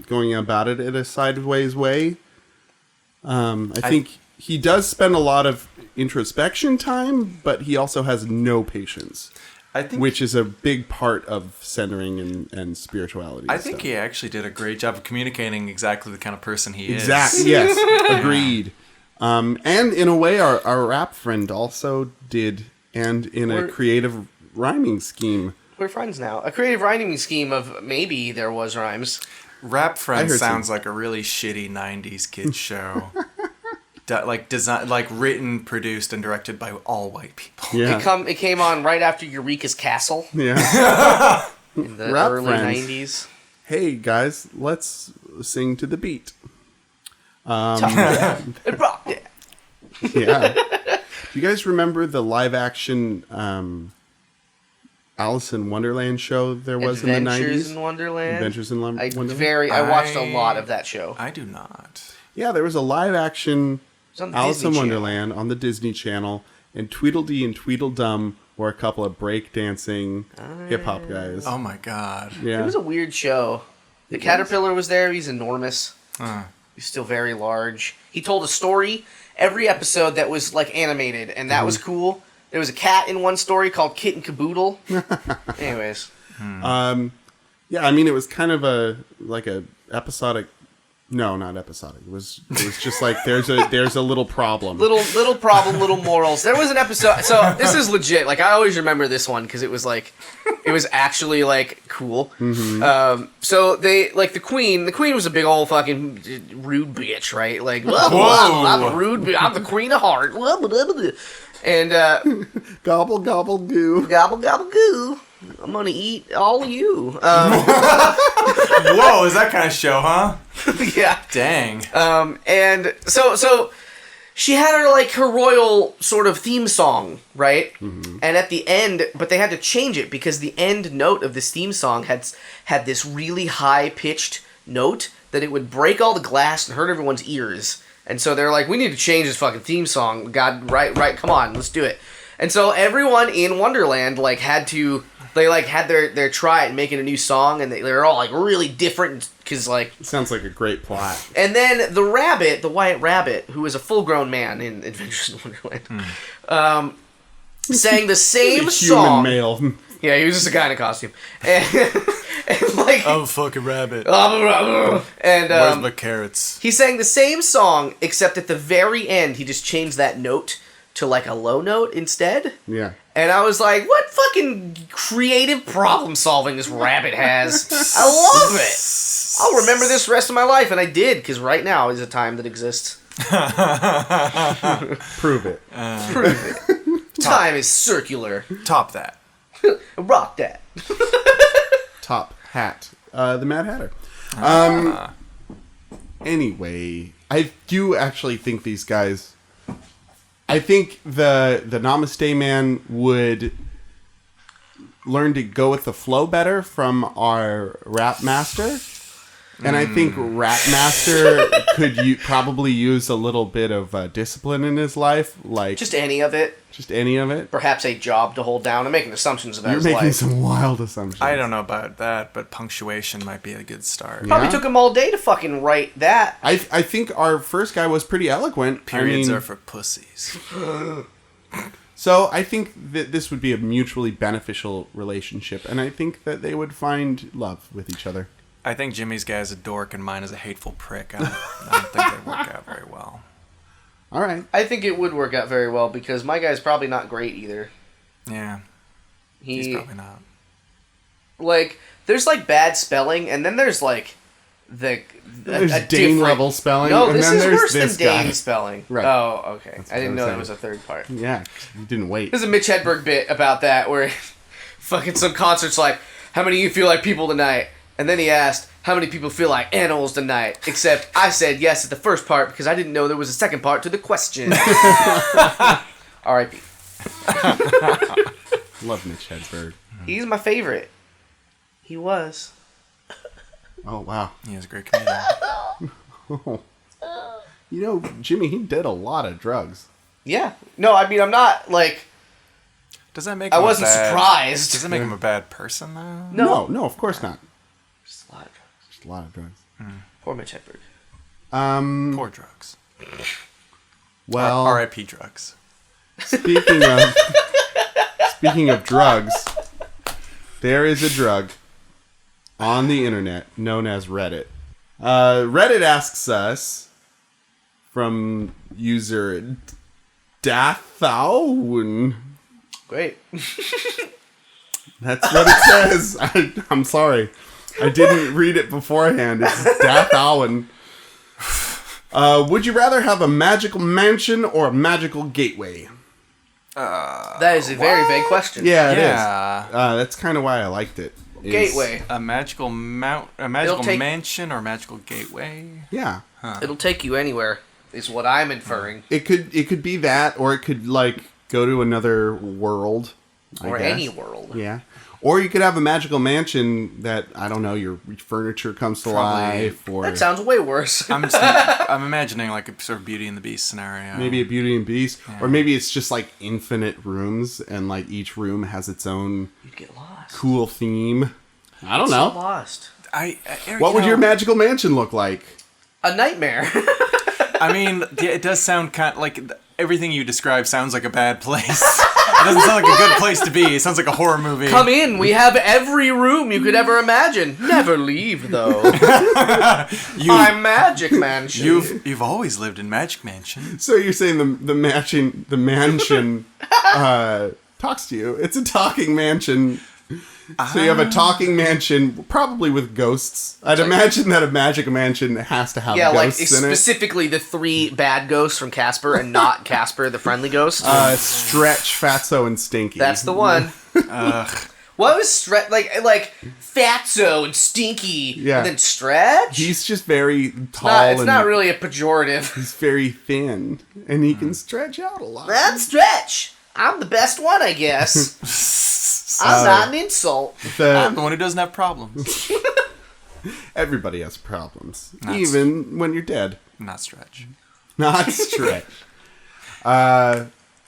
going about it in a sideways way. I think he does spend a lot of introspection time, but he also has no patience, which is a big part of centering and spirituality. I think he actually did a great job of communicating exactly the kind of person he is. Exactly. Yes. Agreed. And in a way, our rap friend also did, and in a creative rhyming scheme. We're friends now. A creative rhyming scheme of maybe there was rhymes. Rap Friend sounds like a really shitty 90s kids show. Written, produced, and directed by all white people. Yeah. It came on right after Eureka's Castle Yeah. in the Rap early Friends. 90s. Hey, guys, let's sing to the beat. It rocked it. Yeah. Do you guys remember the live action Alice in Wonderland show there was in the 90s? Adventures in Wonderland. Adventures in Wonderland? I watched a lot of that show. I do not. Yeah, there was a live action On Alice Disney in Channel. Wonderland on the Disney Channel, and Tweedledee and Tweedledum were a couple of breakdancing hip-hop guys. Oh my god. It Yeah. was a weird show. The caterpillar was there. He's enormous. He's still very large. He told a story every episode that was like animated, and that was cool. There was a cat in one story called Kit and Caboodle. Anyways. Yeah, I mean, it was kind of a episodic. No, not episodic. It was just like there's a little problem. Little problem, little morals. There was an episode. So this is legit. Like I always remember this one because it was actually like cool. Mm-hmm. So they like the queen. The queen was a big old fucking rude bitch, right? Like, I'm a rude. I'm the queen of heart. And Gobble gobble goo. gobble gobble goo. I'm gonna eat all of you. Whoa, is that kind of show, huh? Yeah. Dang. And so she had her royal sort of theme song, right? Mm-hmm. And at the end, but they had to change it because the end note of this theme song had this really high pitched note that it would break all the glass and hurt everyone's ears. And so they're like, we need to change this fucking theme song. God, right, come on, let's do it. And so everyone in Wonderland had their try at making a new song, and they're all really different because It sounds like a great plot. And then the white rabbit, who is a full-grown man in Adventures in Wonderland, sang the same song. Human male. Yeah, he was just a guy in a costume, and I'm a fucking rabbit. and Where's my carrots? he sang the same song, except at the very end, he just changed that note to a low note instead. Yeah. And I was like, what fucking creative problem solving this rabbit has. I love it. I'll remember this the rest of my life. And I did, because right now is a time that exists. Prove it. Prove it. Time is circular. Top that. Rock that. Top hat. The Mad Hatter. Anyway, I do actually think these guys... I think the Namaste Man would learn to go with the flow better from our Rap Master. And I think Rap Master could probably use a little bit of discipline in his life. Just any of it. Just any of it. Perhaps a job to hold down. I'm making assumptions about his You're making life. some wild assumptions. I don't know about that, but punctuation might be a good start. Probably took him all day to fucking write that. I think our first guy was pretty eloquent. Periods are for pussies. So I think that this would be a mutually beneficial relationship, and I think that they would find love with each other. I think Jimmy's guy is a dork and mine is a hateful prick. I don't think they work out very well. All right. I think it would work out very well because my guy's probably not great either. Yeah. He's probably not. Like, there's like bad spelling, and then there's like there's Dane level spelling. No, and this then is there's worse this than guy. Dane spelling. Right. Oh, okay. That's I didn't know saying. that was a third part. Yeah, you didn't wait. There's a Mitch Hedberg bit about that where fucking some concert's like, how many of you feel like people tonight? And then he asked, how many people feel like animals tonight? Except I said yes at the first part because I didn't know there was a second part to the question. R.I.P. Love Mitch Hedberg. He's my favorite. He was. Oh, wow. He is a great comedian. You know, Jimmy, he did a lot of drugs. Yeah. No, I mean, I'm not, like... Does that make I him wasn't surprised. Does that make him a bad person, though? No, of course not. Just a lot of drugs. Just a lot of drugs. Poor Mitch Hedberg. Poor drugs. Well, R.I.P. drugs. speaking of drugs, there is a drug on the internet known as Reddit. Reddit asks us from user Dathown. Great. That's what it says. I'm sorry. I didn't read it beforehand. It's Dathown. Would you rather have a magical mansion or a magical gateway? That is a very vague question. Yeah, it is. Yeah. That's kind of why I liked it. Gateway. A magical mansion or a magical gateway? Yeah. It'll take you anywhere, is what I'm inferring. It could be that, or it could like go to another world. Or I guess. any world. Yeah. Or you could have a magical mansion that, I don't know, your furniture comes to life. Or That sounds way worse. I'm imagining like a sort of Beauty and the Beast scenario. maybe a Beauty and Beast. Yeah. Or maybe it's just like infinite rooms and like each room has its own You'd get lost. cool theme. I don't So know. lost. What would your magical mansion look like? A nightmare. I mean, it does sound kind of like everything you describe sounds like a bad place. It doesn't sound like a good place to be. It sounds like a horror movie. Come in. We have every room you could ever imagine. Never leave, though. I'm Magic Mansion. You've always lived in Magic Mansion. So you're saying the mansion talks to you. It's a talking mansion. So you have a talking mansion, probably with ghosts. I'd imagine that a magic mansion has to have ghosts in it. Specifically the 3 bad ghosts from Casper and not Casper, the friendly ghost. Stretch, Fatso, and Stinky. That's the one. What was Stretch? Like Fatso and Stinky, and then Stretch? He's just very tall. It's not really a pejorative. He's very thin, and he can stretch out a lot. That's Stretch. I'm the best one, I guess. I'm not an insult. I'm the one who doesn't have problems. Everybody has problems, even when you're dead. Not Stretch. Not Stretch.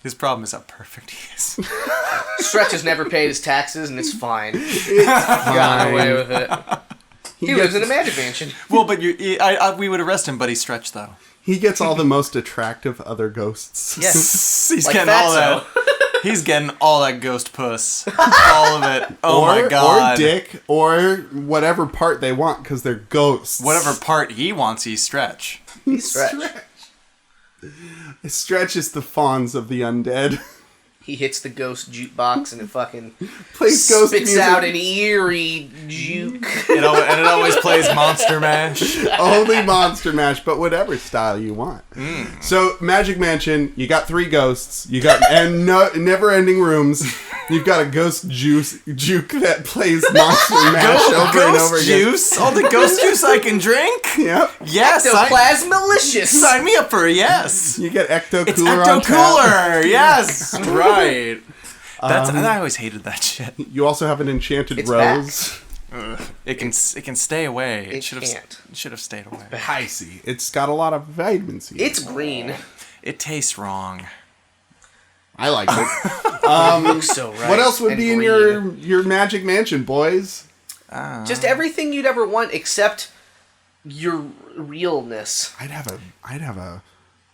His problem is how perfect he is. Stretch has never paid his taxes, and it's fine. It's Got away with it. He lives in a magic mansion. Well, but we would arrest him, but he's Stretch, though. He gets all the most attractive other ghosts. Yes. He's Like getting all Fatso. that. He's getting all that ghost puss. All of it. Oh my god. Or dick, or whatever part they want, because they're ghosts. Whatever part he wants, he's Stretch. He's Stretch. Stretch is the fawns of the undead. He hits the ghost jukebox and it fucking Plays ghost spits music. out an eerie juke. And it always plays Monster Mash. Only Monster Mash, but whatever style you want. So, Magic Mansion, you got 3 ghosts, you got never-ending rooms, you've got a ghost juke that plays Monster Mash over and over Ghost again. juice? All the ghost juice I can drink? Yep. Yes. Ectoplasmalicious. Sign me up for a yes. You get Ecto It's Cooler Ecto on tap. Cooler. Yes. Right. I always hated that shit. You also have an enchanted It's rose. It can stay away. It should have stayed away. I see. It's got a lot of vitamin C. It's green. It tastes wrong. I like it. It looks so right. What else would and be in green. your Magic Mansion, boys? Just everything you'd ever want except your realness. I'd have a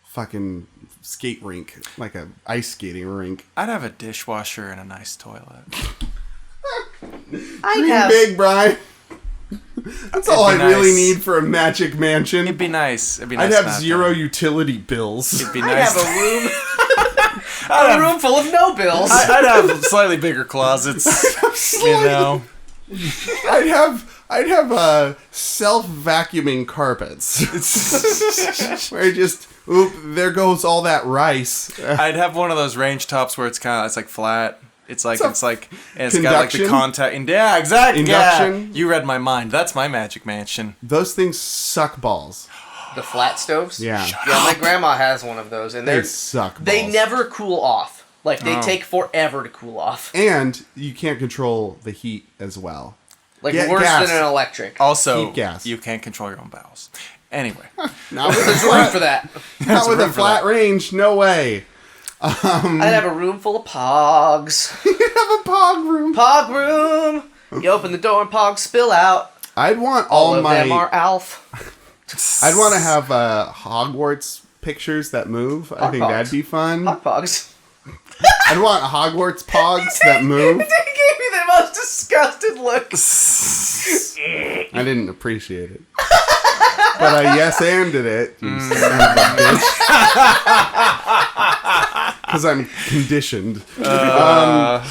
fucking skate rink, like a ice skating rink. I'd have a dishwasher and a nice toilet. Dream big, Brian. That's all I really need for a magic mansion. It'd be nice. I'd have zero utility bills. It'd be nice. I'd have a room, a room full of no bills. I'd have slightly bigger closets. I'd have self-vacuuming carpets. Where just, there goes all that rice. I'd have one of those range tops where it's like flat. It's got like the contact. Yeah, exactly. Induction. Yeah. You read my mind. That's my magic mansion. Those things suck balls. The flat stoves? Yeah. Yeah, my grandma has one of those, and they suck balls. They never cool off. Like, they take forever to cool off. And you can't control the heat as well. Like, worse than an electric. Also, heat gas. You can't control your own bowels. Anyway. Not with There's room for that. Not with a flat range. No way. I'd have a room full of pogs. You'd have a pog room. Pog room. You open the door and pogs spill out. I'd want all of them are Alf. I'd want to have Hogwarts pictures that move. I think that'd be fun. Hog pogs. I'd want Hogwarts pogs that move. They gave me the most disgusted look. I didn't appreciate it. But I yes-anded it, you son of a bitch. Because I'm conditioned. Yeah,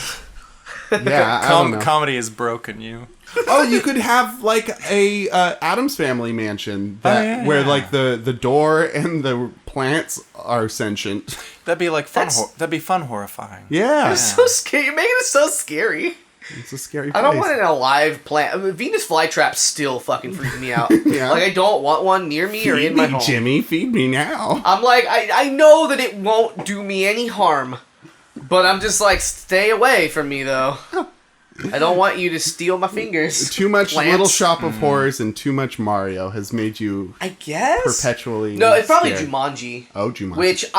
I don't know. Comedy has broken you. Oh, you could have like a Addams Family mansion where like the door and the plants are sentient. That'd be like fun. That'd be fun horrifying. Yeah. It's so scary. You're making it so scary. It's a scary place. I don't want an alive plant. I mean, Venus flytraps still fucking freak me out. Yeah. Like, I don't want one near me or in my home. Jimmy, feed me now. I'm like, I know that it won't do me any harm, but I'm just like, stay away from me, though. I don't want you to steal my fingers. Too much plants. Little Shop of Horrors and too much Mario has made you, I guess, perpetually No, it's probably scared. Jumanji. Oh, Jumanji. Which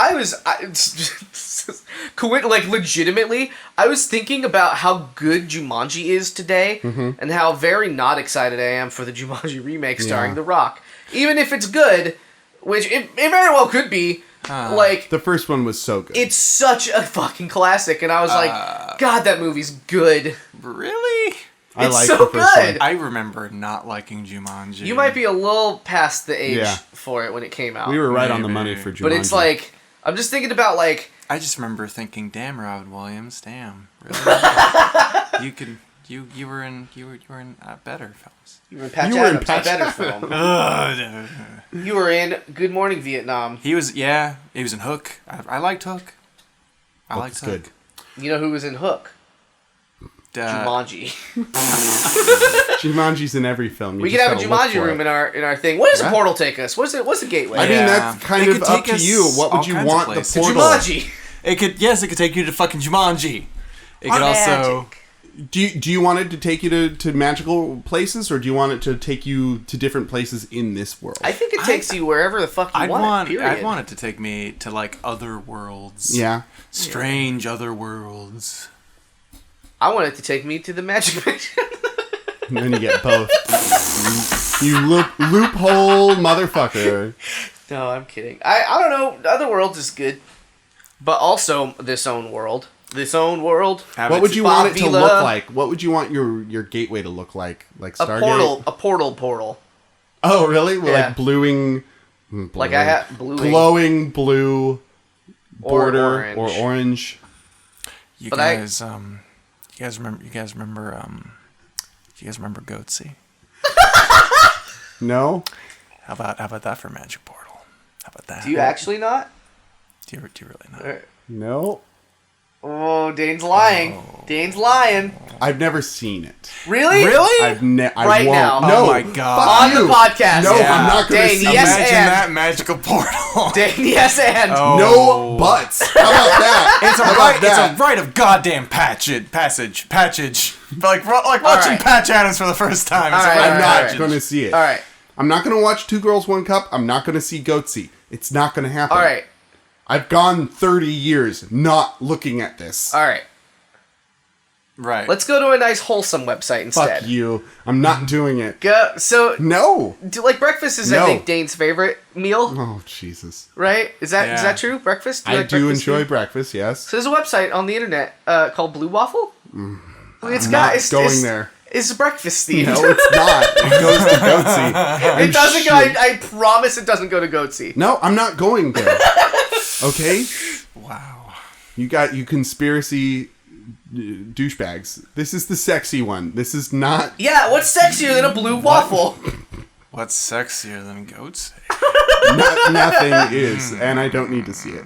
like, legitimately, I was thinking about how good Jumanji is today, and how very not excited I am for the Jumanji remake starring The Rock. Even if it's good, which it very well could be, like... The first one was so good. It's such a fucking classic, and I was like, God, that movie's good. Really? It's so good. I remember not liking Jumanji. You might be a little past the age for it when it came out. We were right on the money for Jumanji. But it's like, I'm just thinking about like... I just remember thinking, damn, Robin Williams, damn, really? You were in better films. You were in Patch Adams, a better film. You were in Good Morning Vietnam. He was in Hook. I liked Hook. I liked Hook. Good. You know who was in Hook? Jumanji. Jumanji's in every film. We could have a Jumanji room in our thing. Where does the portal take us? What's the gateway? I mean, that's kind of up to you. What would you want the portal? Jumanji. It could take you to fucking Jumanji. It could also. Do you want it to take you to magical places, or do you want it to take you to different places in this world? I think it takes you wherever the fuck you want. Period. I'd want it to take me to like other worlds. Yeah. Strange other worlds. I want it to take me to the Magic Mansion. And then you get both. You loophole motherfucker. No, I'm kidding. I don't know. Other worlds is good, but also this own world. This own world. What would you want it to look like? What would you want your gateway to look like? Like Stargate? A portal. Oh, really? Well, Yeah. like glowing Like I have glowing blue border or orange. You guys remember Goatsy? No? How about that for Magic Portal? How about that? Do you actually not? Do you really not? No. Oh, Dane's lying. Dane's lying. I've never seen it. Really? Really? I Right won't. now. No. Oh my God. On the podcast. No, Yeah. I'm not going to Dane, see yes, it. Imagine and. that magical portal. Dane, yes, and. Oh. No buts. How about that? It's a rite of goddamn passage. Like watching right. Patch Adams for the first time. It's All a right, rite I'm of not passage. going to see it. All right. I'm not going to watch Two Girls, One Cup. I'm not going to see Goatsy. It's not going to happen. All right. I've gone 30 years not looking at this. All right. Right. Let's go to a nice wholesome website instead. Fuck you. I'm not doing it. No. No. Like breakfast is, No. I think, Dane's favorite meal, Oh, Jesus. right? Is that Yeah. true? Breakfast? I like do breakfast enjoy food? breakfast, yes. So there's a website on the internet called Blue Waffle. It's going there. It's breakfast themed. No, it's not. It goes to Goatsy. It doesn't go. I promise it doesn't go to Goatsy. No, I'm not going there. Okay? Wow. You conspiracy douchebags. This is the sexy one. This is not... Yeah, what's sexier than a blue waffle? What's sexier than goats? Nothing is, and I don't need to see it.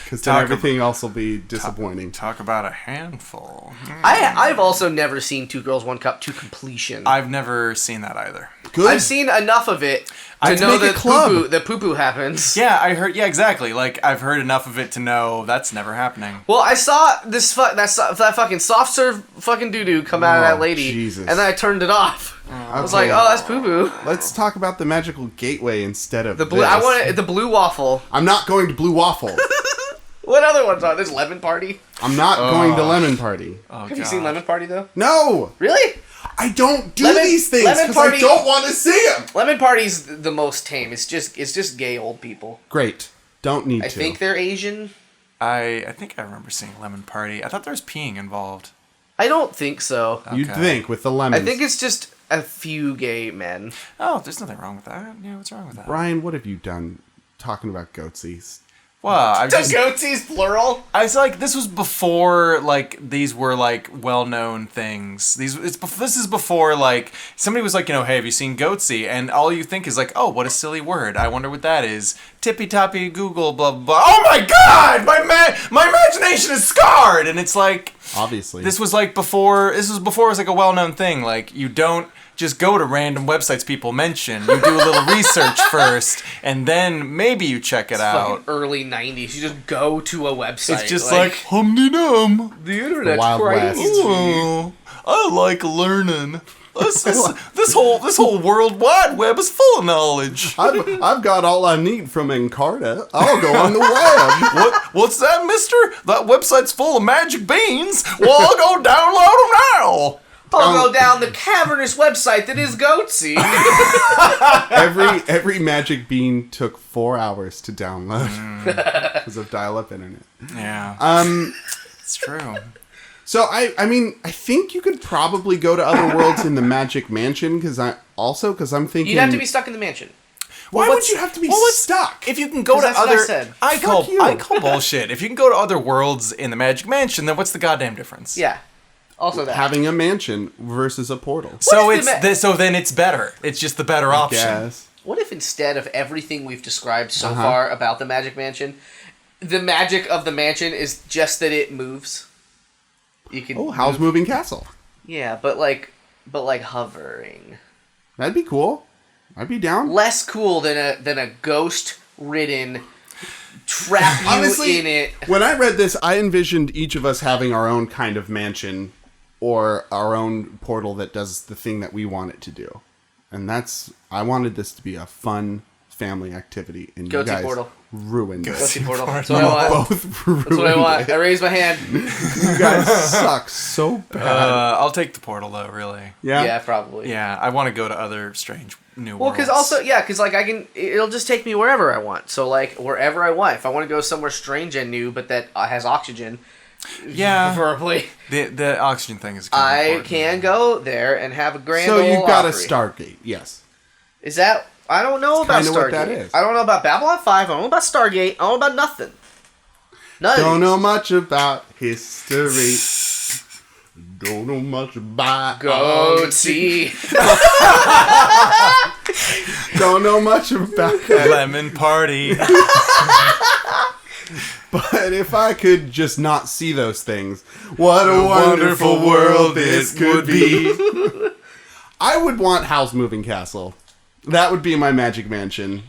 Because then Talk everything else will be disappointing. Talk about a handful. I've also never seen Two Girls, One Cup to completion. I've never seen that either. Good. I've seen enough of it to I'd know make a that club. poo-poo happens. Yeah, I heard. Yeah, exactly. Like I've heard enough of it to know that's never happening. Well, I saw that fucking soft serve fucking doo-doo come out of that lady, Jesus. and then I turned it off. I was like, oh, that's poo-poo. Let's talk about the magical gateway instead of The blue. this. I want the blue waffle. I'm not going to Blue Waffle. What other ones are? There's Lemon Party. I'm not going to Lemon Party. Oh, Have you seen Lemon Party though? No! Really? I don't do Lemon- these things Lemon because I Party- don't want to see them! Lemon Party's the most tame. It's just gay old people. Great. Don't need I to. think they're Asian. I think I remember seeing Lemon Party. I thought there was peeing involved. I don't think so. You'd Okay. think with the lemons. I think it's just a few gay men. Oh, there's nothing wrong with that. Yeah, what's wrong with that? Brian, what have you done talking about goatsies? Well, I just. Goatsies plural. I was like, this was before like these were like well-known things. This is before like somebody was like, hey, have you seen Goatsy? And all you think is like, oh, what a silly word. I wonder what that is. Tippy toppy Google blah blah. Blah. Oh my God, my imagination is scarred. And it's like, Obviously. this was before it was like a well-known thing. Like you don't just go to random websites people mention. You do a little research first, and then maybe you check it out. Fucking early 90s. You just go to a website. It's just like hum-de-dum. the internet's Wild crazy. West. Oh, I like learning. This whole World Wide Web is full of knowledge. I've got all I need from Encarta. I'll go on the web. What's that, mister? That website's full of magic beans. Well, I'll go download them now. I'll go down the cavernous website that is Goatsy. Every magic bean took 4 hours to download because of dial-up internet. Yeah, it's true. So I mean I think you could probably go to other worlds in the Magic Mansion because I'm thinking You'd have to be stuck in the mansion. Why would you have to be stuck? If you can go to that's what I other, said. I Fuck you. call bullshit. If you can go to other worlds in the Magic Mansion, then what's the goddamn difference? Yeah. Also that. Having a mansion versus a portal. So What is the so then it's better. It's just the better option. Yes. What if instead of everything we've described so far about the Magic Mansion, the magic of the mansion is just that it moves? You can Oh, Howl's Moving Castle. Yeah, but like hovering. That'd be cool. I'd be down. Less cool than a ghost ridden trap you Honestly, in it. when I read this, I envisioned each of us having our own kind of mansion or our own portal that does the thing that we want it to do. And I wanted this to be a fun family activity. And Goatee you guys portal. ruined it. Goatee portal. That's You what I want. both ruined That's what I want. it. I raise my hand. You guys suck so bad. I'll take the portal though. Really. Yeah? Yeah, probably. Yeah, I want to go to other strange new Well, worlds. because like it'll just take me wherever I want. So like wherever I want. If I want to go somewhere strange and new, but that has oxygen, yeah, preferably, the oxygen thing is. I important. can go there and have a grand. So ole you've got a Opry. Stargate, yes. Is that? I don't know about kinda Stargate. what that is. I don't know about Babylon 5. I don't know about Stargate. I don't know about nothing. None. Don't know much about history. Don't know much about Goatee. Don't know much about that. Lemon party. But if I could just not see those things, what a wonderful world this could be. I would want Howl's Moving Castle. That would be my Magic Mansion.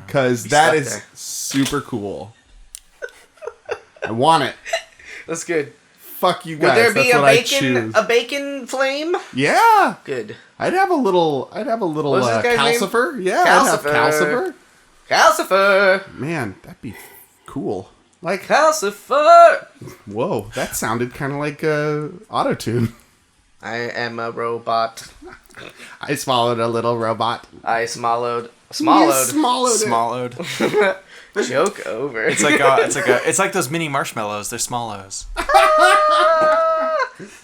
Because that stuck is there. super cool. I want it. That's good. Fuck you Would guys. there be That's a what I bacon choose. a bacon flame? Yeah. Good. I'd have a little What's this guy's name? calcifer. Yeah, I'd have Calcifer. calcifer. Calcifer. Man, that'd be cool. Like, Calcifer! whoa, that sounded kind of like auto-tune. I am a robot. I swallowed a little robot. I swallowed. You swallowed it. Smallowed. Joke over. It's like those mini marshmallows. They're smallows.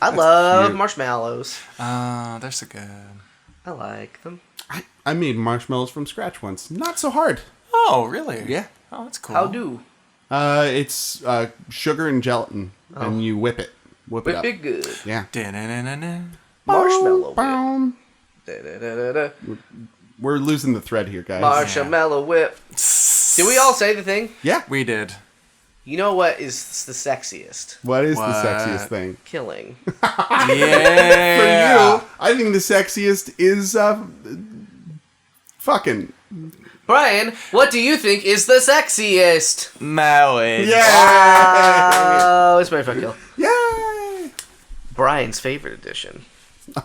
I love cute. marshmallows. They're so good. I like them. I made marshmallows from scratch once. Not so hard. Oh, really? Yeah. Oh, that's cool. How do? It's sugar and gelatin, and you whip it. Whip it Whip up. it good. Yeah. Da-na-na-na-na. Marshmallow whip. Boom. Da-da-da-da-da. We're losing the thread here, guys. Marshmallow whip. Did we all say the thing? Yeah. We did. You know what is the sexiest? What is What? the sexiest thing? Killing. Yeah. For you, I think the sexiest is fucking. Brian, what do you think is the sexiest? Marriage. Yeah. Oh, it's my fuck kill. Yay! Brian's favorite edition.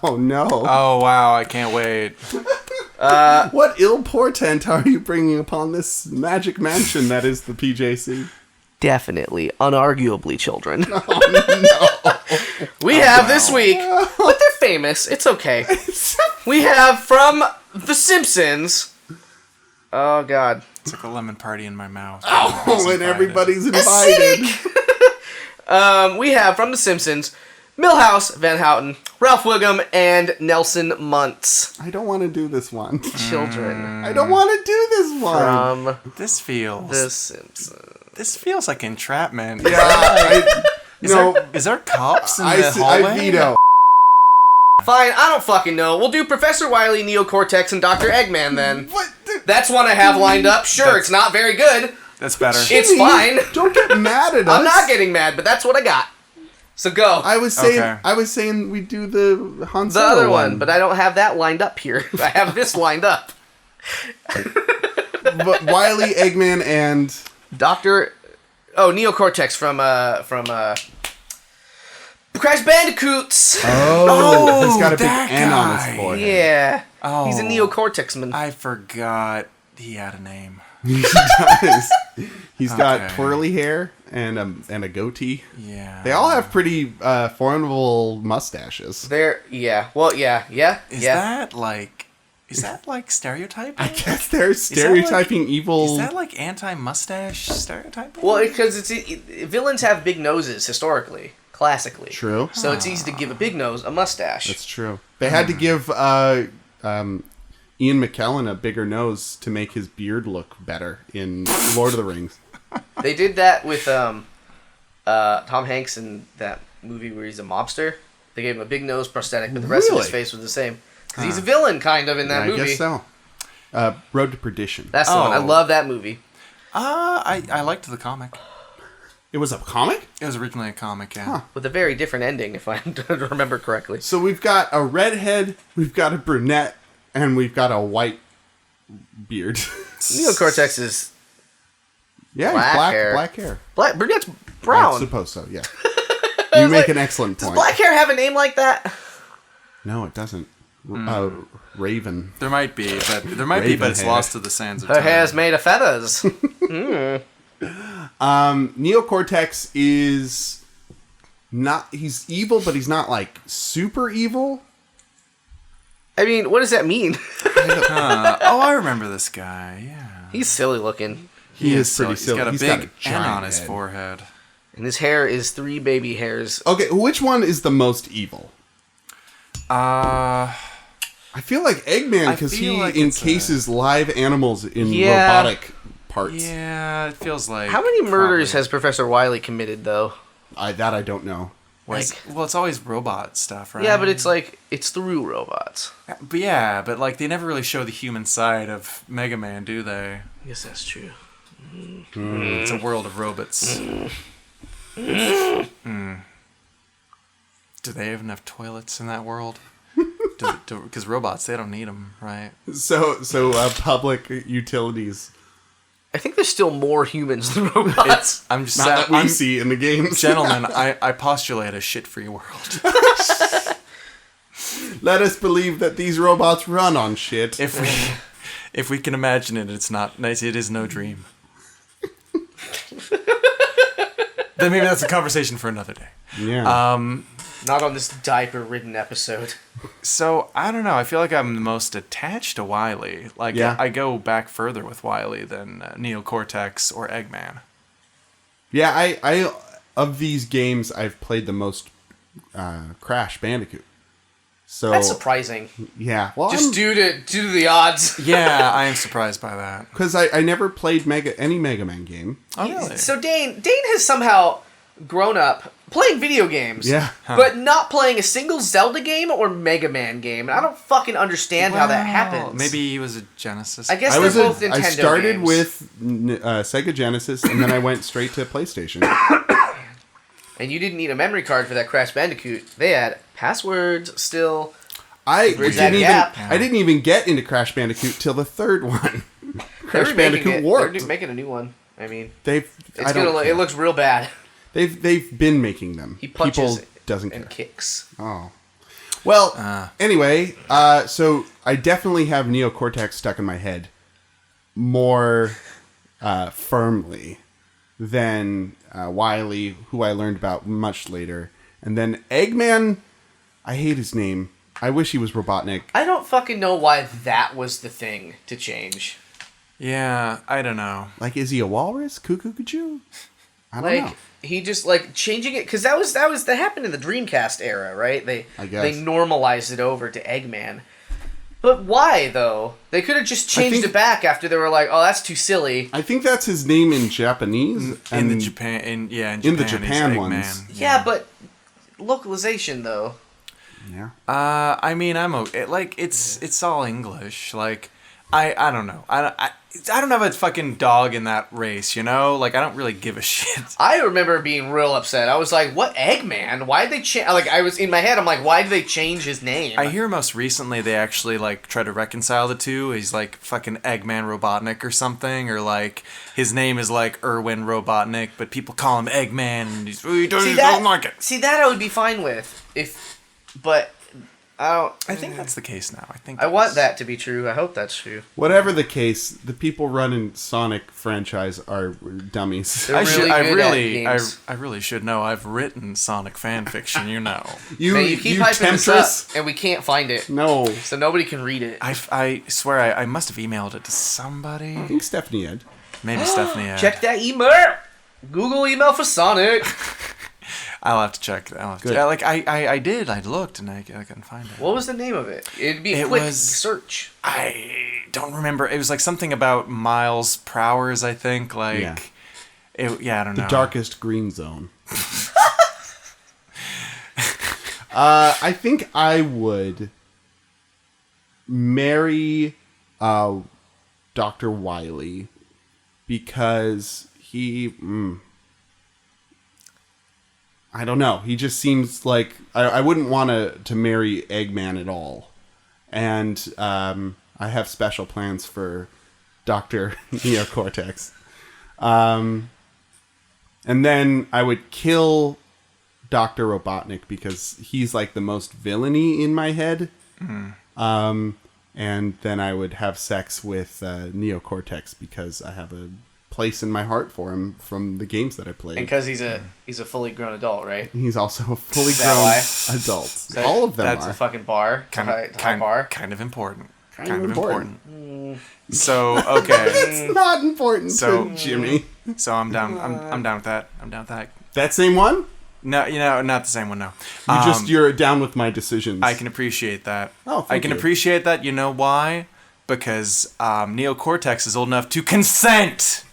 Oh no. Oh, wow. I can't wait. What ill portent are you bringing upon this magic mansion that is the PJC? Definitely, unarguably, children. Oh We have this week, but they're famous. It's okay. We have from The Simpsons. Oh God. It's like a lemon party in my mouth. no! Oh, and everybody's Acidic! invited. We have from The Simpsons, Milhouse, Van Houten, Ralph Wiggum, and Nelson Muntz. I don't want to do this one. Children I don't want to do this one. from This feels. The Simpsons. This feels like entrapment. Yeah. Is there cops in I the hallway? I veto. Fine, I don't fucking know. We'll do Professor Wily, Neocortex, and Dr. Eggman then. What? That's one I have lined up. Sure, it's not very good. That's better. It's Jimmy, fine. Don't get mad at us. I'm not getting mad, but that's what I got. So go. I was saying. Okay. I was saying we do the Han The Solo other one, but I don't have that lined up here. I have this lined up. But Wily, Eggman, and Dr. Oh, Neocortex from Crash Bandicoots. oh, he's got a big that N on guy. his forehead. Yeah. Oh. He's a Neocortexman. I forgot he had a name. He does. He's got Okay. twirly hair and a goatee. Yeah. They all have pretty formidable mustaches. Yeah. Well, yeah. Is Yeah. that like stereotyping? I guess they're that stereotyping evil. Is that like anti-mustache stereotyping? Well, because villains have big noses historically, classically. True. So it's easy to give a big nose a mustache. That's true. They had to give Ian McKellen a bigger nose to make his beard look better in Lord of the Rings. They did that with Tom Hanks in that movie where he's a mobster. They gave him a big nose prosthetic, but the rest of his Really? face was the same. Because he's a villain, kind of, in that movie. I guess so. Road to Perdition. That's the one. I Oh. love that movie. I liked the comic. It was a comic? It was originally a comic, yeah. Huh. With a very different ending, if I remember correctly. So we've got a redhead, we've got a brunette, and we've got a white beard. Neocortex is Yeah, Black he's hair. black hair. black. Brunette's I brown. suppose so, yeah. You make an excellent Does point. black hair have a name like that? No, it doesn't. Raven. There might be, but it's Raven hair. lost to the sands of Her time. hair's made of feathers. Neocortex is not... He's evil, but he's not, like, super evil. I mean, what does that mean? I remember this guy. Yeah. He's silly looking. He is pretty He's silly. got a He's big got a N giant on his head. forehead. And his hair is 3 baby hairs. Okay, which one is the most evil? Uh, I feel like Eggman, I because feel he like it's encases live animals in Yeah. robotic parts. yeah, it feels like. How many murders probably- has Professor Wily committed, though? I don't know. It's always robot stuff, right? Yeah, but it's like, it's through robots. But yeah, but like they never really show the human side of Mega Man, do they? I guess that's true. It's a world of robots. Do they even have toilets in that world? Because robots, they don't need them, right? So public utilities. I think there's still more humans than robots. I'm just Not that we I'm- see in the games. Gentlemen, I postulate a shit-free world. Let us believe that these robots run on shit. If we can imagine it, it's not nice. It is no dream. then maybe that's a conversation for another day. Yeah. Not on this diaper-ridden episode. So, I don't know. I feel like I'm the most attached to Wily. Like, Yeah. I go back further with Wily than Neocortex or Eggman. Yeah, I of these games, I've played the most Crash Bandicoot. So That's surprising. yeah, well, Just due to the odds. Yeah, I am surprised by that. because I never played any Mega Man game. Oh, really? So Dane has somehow grown up playing video games. Yeah. But not playing a single Zelda game or Mega Man game. And I don't fucking understand how that Well, happens. Maybe he was a Genesis. I guess I they're both Nintendo I started games. with Sega Genesis, and then I went straight to PlayStation. And you didn't need a memory card for that Crash Bandicoot. They had passwords still. I Bridge that didn't gap. I didn't even get into Crash Bandicoot till the third one. Crash They're remaking Bandicoot it. Warped. They're making a new one. I mean, They've it's I don't gonna. care. It looks real bad. They've been making them. He punches People doesn't and care. kicks. Oh. Well, anyway, so I definitely have Neocortex stuck in my head more firmly than Wily, who I learned about much later. And then Eggman, I hate his name. I wish he was Robotnik. I don't fucking know why that was the thing to change. Yeah, I don't know. Like, is he a walrus? Cuckoo-cuckoo? I don't know. Like he just like changing it because that happened in the Dreamcast era, right? I guess. They normalized it over to Eggman. But why though? They could have just changed think- it back after they were like, "Oh, that's too silly." I think that's his name in Japanese. In the and- Japan, in the he's Japan Eggman. ones. Yeah, but localization though. Yeah. I mean, I'm okay. Like, it's all English. Like, I don't know. I don't have a fucking dog in that race, you know? Like, I don't really give a shit. I remember being real upset. I was like, "What Eggman? Why did they change?" Like, I was in my head. I'm like, "Why did they change his name?" I hear most recently they actually, like, try to reconcile the two. He's, like, fucking Eggman Robotnik or something. Or, like, his name is, like, Erwin Robotnik, but people call him Eggman, and he doesn't like it. See that I would be fine with but I don't. I think that's the case now. I want that to be true. I hope that's true. Whatever the case, the people running Sonic franchise are dummies. They're really good at games. I really should know. I've written Sonic fan fiction, you know. Man, you keep hyping this up, and we can't find it. No. So nobody can read it. I swear I must have emailed it to somebody. I think Stephanie had. Maybe Stephanie. Yeah. Check that email. Google email for Sonic. I'll have to check. Good. Like I did. I looked and I couldn't find it. What was the name of it? It'd be a It quick was- search. I don't remember. It was like something about miles per hours. I think. Like. Yeah. I don't know. The darkest green zone. I think I would marry Dr. Wily because he... I don't know. He just seems like... I wouldn't want to marry Eggman at all. And I have special plans for Dr. Neocortex. And then I would kill Dr. Robotnik because he's like the most villainy in my head. And then I would have sex with Neocortex because I have a place in my heart for him from the games that I played. And because he's a fully grown adult, right? He's also a fully that grown adult. that- All of them That's are. a fucking bar. kind High bar. of important. Kind of important. So okay. It's not important So- to Jimmy. So I'm down. I'm down with that. I'm down with that. That same one? No, not the same one. No. You're down with my decisions. I can appreciate that. Oh, I thank can you. appreciate that. You know why? Because Neocortex is old enough to consent.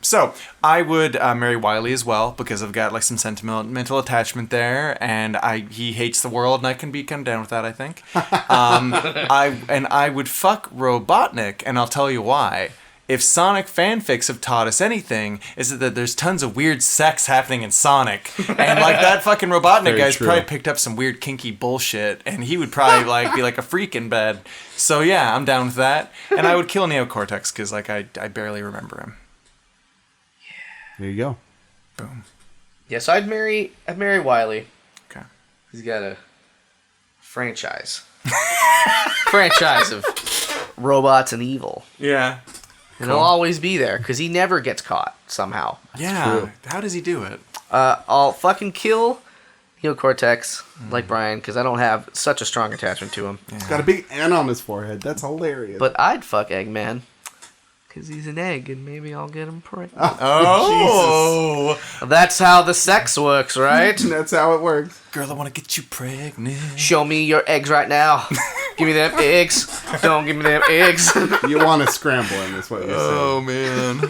So I would marry Wily as well because I've got like some sentimental attachment there, and he hates the world, and I can be kind of down with that. I think. I would fuck Robotnik, and I'll tell you why. If Sonic fanfics have taught us anything, is that there's tons of weird sex happening in Sonic, and like that fucking Robotnik Very guy's true. probably picked up some weird kinky bullshit, and he would probably like be like a freak in bed. So yeah, I'm down with that, and I would kill Neocortex because like I barely remember him. There you go. Boom. Yeah, so I'd marry Wiley. Okay. He's got a franchise. Franchise of robots and evil. Yeah. And he'll always be there, because he never gets caught, somehow. Yeah. True. How does he do it? I'll fucking kill Neocortex, like Brian, because I don't have such a strong attachment to him. He's got a big N on his forehead. That's hilarious. But I'd fuck Eggman, because he's an egg, and maybe I'll get him pregnant. Oh. That's how the sex works, right? That's how it works. Girl, I want to get you pregnant. Show me your eggs right now. Give me them eggs. Don't give me them eggs. You want to scramble him, is what you're saying. Oh, man.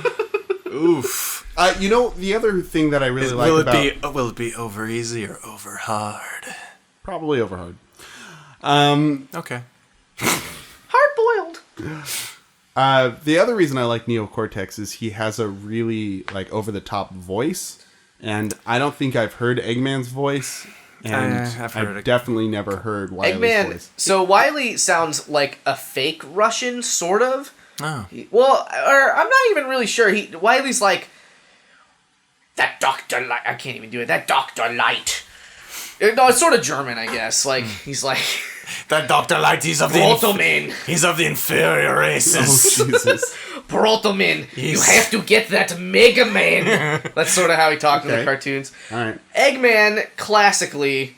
Oof. You know, the other thing that I really like about... Will it be over easy or over hard? Probably over hard. Okay. Hard boiled. The other reason I like Neocortex is he has a really, like, over-the-top voice. And I don't think I've heard Eggman's voice. And I've definitely never heard Wily's voice. So Wily sounds like a fake Russian, sort of. Oh. Well, or I'm not even really sure. Wily's like, that Dr. Light. I can't even do it. That Dr. Light. No, it's sort of German, I guess. Like, he's like... That Dr. Light, he's of Protoman. the inferior races. Oh, Jesus. Protoman, you have to get that Mega Man. That's sort of how he talked in the cartoons. All right. Eggman, classically...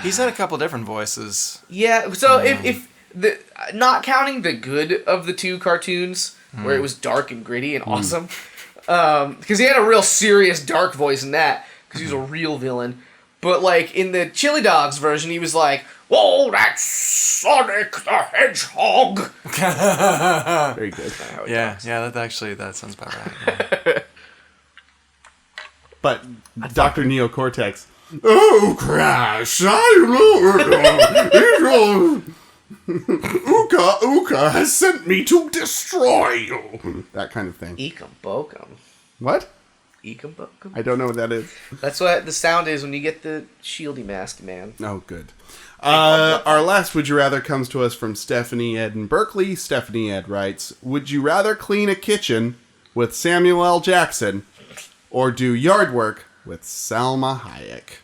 He's had a couple different voices. Yeah, so if the not counting the good of the two cartoons, where it was dark and gritty and awesome, because he had a real serious dark voice in that, because he was a real villain. But like in the Chili Dogs version, he was like, "Whoa, that's Sonic the Hedgehog." Very good. Yeah, that sounds about right. Yeah. But Dr. Neocortex... Oh, Crash! Uka has sent me to destroy you. That kind of thing. Eekum bokum. What? Eekum bokum. I don't know what that is. That's what the sound is when you get the shieldy mask, man. Oh, good. Our last Would You Rather comes to us from Stephanie Ed in Berkeley. Stephanie Ed writes, would you rather clean a kitchen with Samuel L. Jackson or do yard work with Salma Hayek?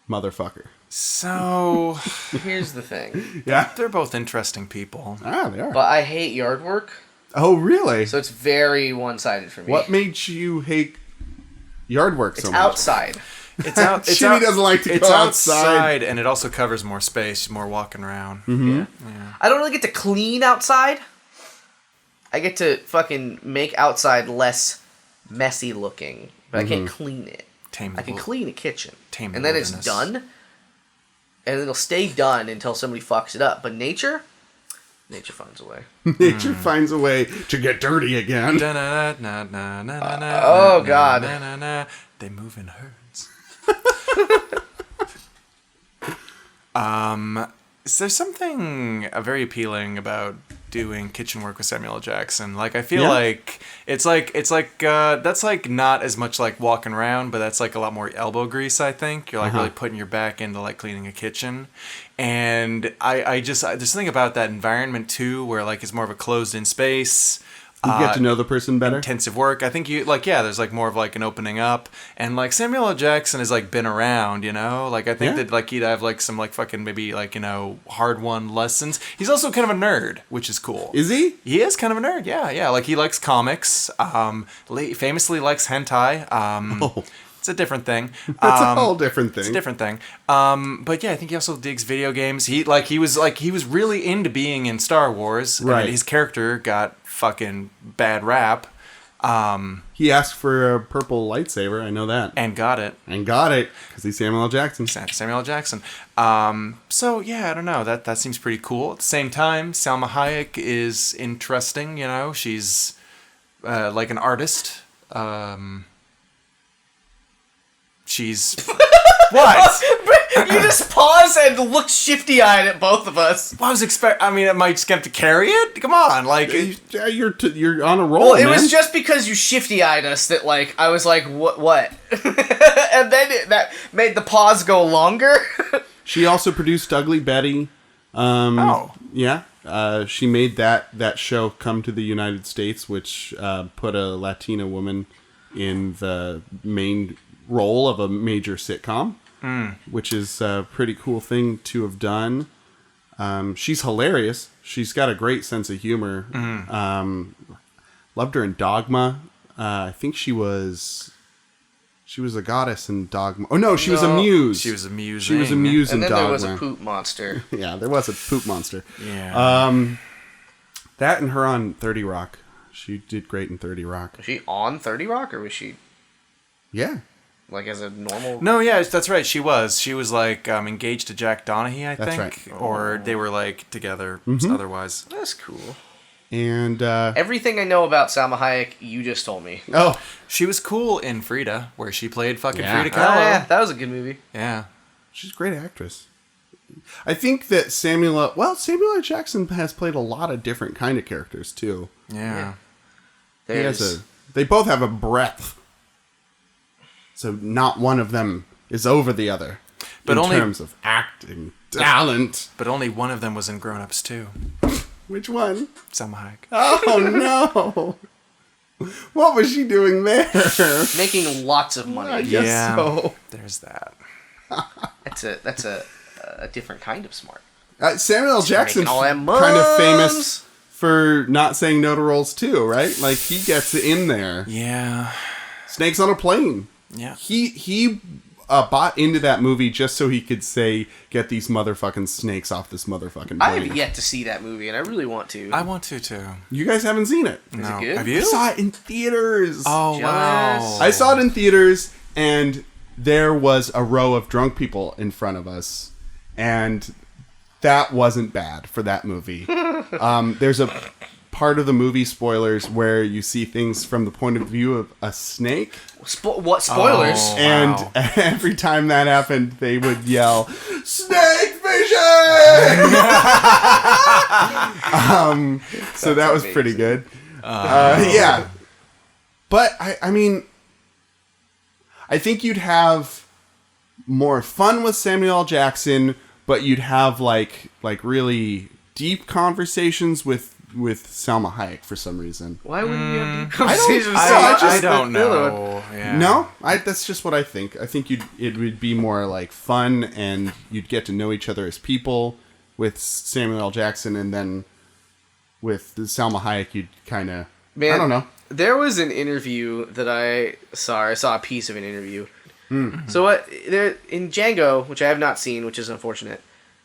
Motherfucker. So, Here's the thing. Yeah? they're both interesting people. Ah, they are. But I hate yard work, Oh, really? so it's very one-sided for me. What made you hate yard work so It's much? outside. It's out. It's Jimmy out, doesn't like to It's go outside, and it also covers more space, more walking around. Mm-hmm. Yeah. I don't really get to clean outside. I get to fucking make outside less messy looking, but I can't clean it. I can clean a kitchen, and then it's done, and it'll stay done until somebody fucks it up. But nature finds a way. Nature finds a way to get dirty again. Oh, God. They move in herds. There's something very appealing about doing kitchen work with Samuel L. Jackson. Like, I feel like it's like that's like not as much like walking around, but that's like a lot more elbow grease. I think you're like really putting your back into like cleaning a kitchen, and I just there's something about that environment too, where like it's more of a closed-in space. You get to know the person better. Intensive work. I think there's like more of like an opening up, and like Samuel L. Jackson has like been around, you know. Like I think that like he'd have like some like fucking maybe like hard won lessons. He's also kind of a nerd, which is cool. Is he? He is kind of a nerd. Yeah. Like he likes comics. Famously likes hentai. It's a different thing. That's a whole different thing. It's a different thing. But yeah, I think he also digs video games. He was really into being in Star Wars. Right. And his character got fucking bad rap. He asked for a purple lightsaber. I know that. And got it. Because he's Samuel L. Jackson. Samuel L. Jackson. So yeah, I don't know. That seems pretty cool. At the same time, Salma Hayek is interesting. You know, she's like an artist. She's what? You just pause and look shifty-eyed at both of us. Well, am I just going to carry it? Come on, like Yeah, you're on a roll, Well, it man. was just because you shifty-eyed us that, like, I was like, what? And then that made the pause go longer. She also produced Ugly Betty. Yeah. She made that show come to the United States, which put a Latina woman in the main role of a major sitcom, which is a pretty cool thing to have done. She's hilarious. She's got a great sense of humor. Loved her in Dogma. I think she was a goddess in Dogma. Oh no, she was a muse. She was a muse. She was a muse in And then Dogma. there was a poop monster. Yeah, there was a poop monster. Yeah. That and her on 30 Rock. She did great in 30 Rock. Was she on 30 Rock, or was she Yeah. like as a normal? No, yeah, that's right. She was like engaged to Jack Donaghy, I That's think, right. or they were like together. Otherwise, That's cool. And Everything I know about Salma Hayek, you just told me. oh, she was cool in Frida, where she played fucking Yeah. Frida Oh, Kahlo. yeah, that was a good movie. Yeah. she's a great actress. I think that Samuel L. Jackson has played a lot of different kind of characters too. Yeah. They both have a breadth. So not one of them is over the other. But in only- terms of acting talent. But only one of them was in Grown Ups too. Which one? Salma Hayek. Oh no. What was she doing there? Making lots of money. I guess so. There's that. That's a different kind of smart. Samuel L. Jackson making all that kind of famous mums. for not saying no to roles too, right? Like he gets in there. Yeah. Snakes on a Plane. Yeah. He bought into that movie just so he could say, "Get these motherfucking snakes off this motherfucking plane." I have yet to see that movie, and I really want to. I want to too. You guys haven't seen it. Is it good? Have I you? saw it in theaters. Oh wow. Jealous. I saw it in theaters, and there was a row of drunk people in front of us, and that wasn't bad for that movie. There's a part of the movie, spoilers, where you see things from the point of view of a snake, What spoilers? Oh. and Wow. every time that happened, they would yell, "Snake fishing!" So that was pretty good. Yeah. But, I mean, I think you'd have more fun with Samuel L. Jackson, but you'd have, like really deep conversations with Salma Hayek for some reason. Why wouldn't you have deep conversations with I someone? just- don't the other one? know. Yeah. No, that's just what I think. I think it would be more like fun, and you'd get to know each other as people with Samuel L. Jackson, and then with Salma Hayek, you'd kind of, I don't know. There was an interview that I saw a piece of an interview. So what? There in Django, which I have not seen, which is unfortunate.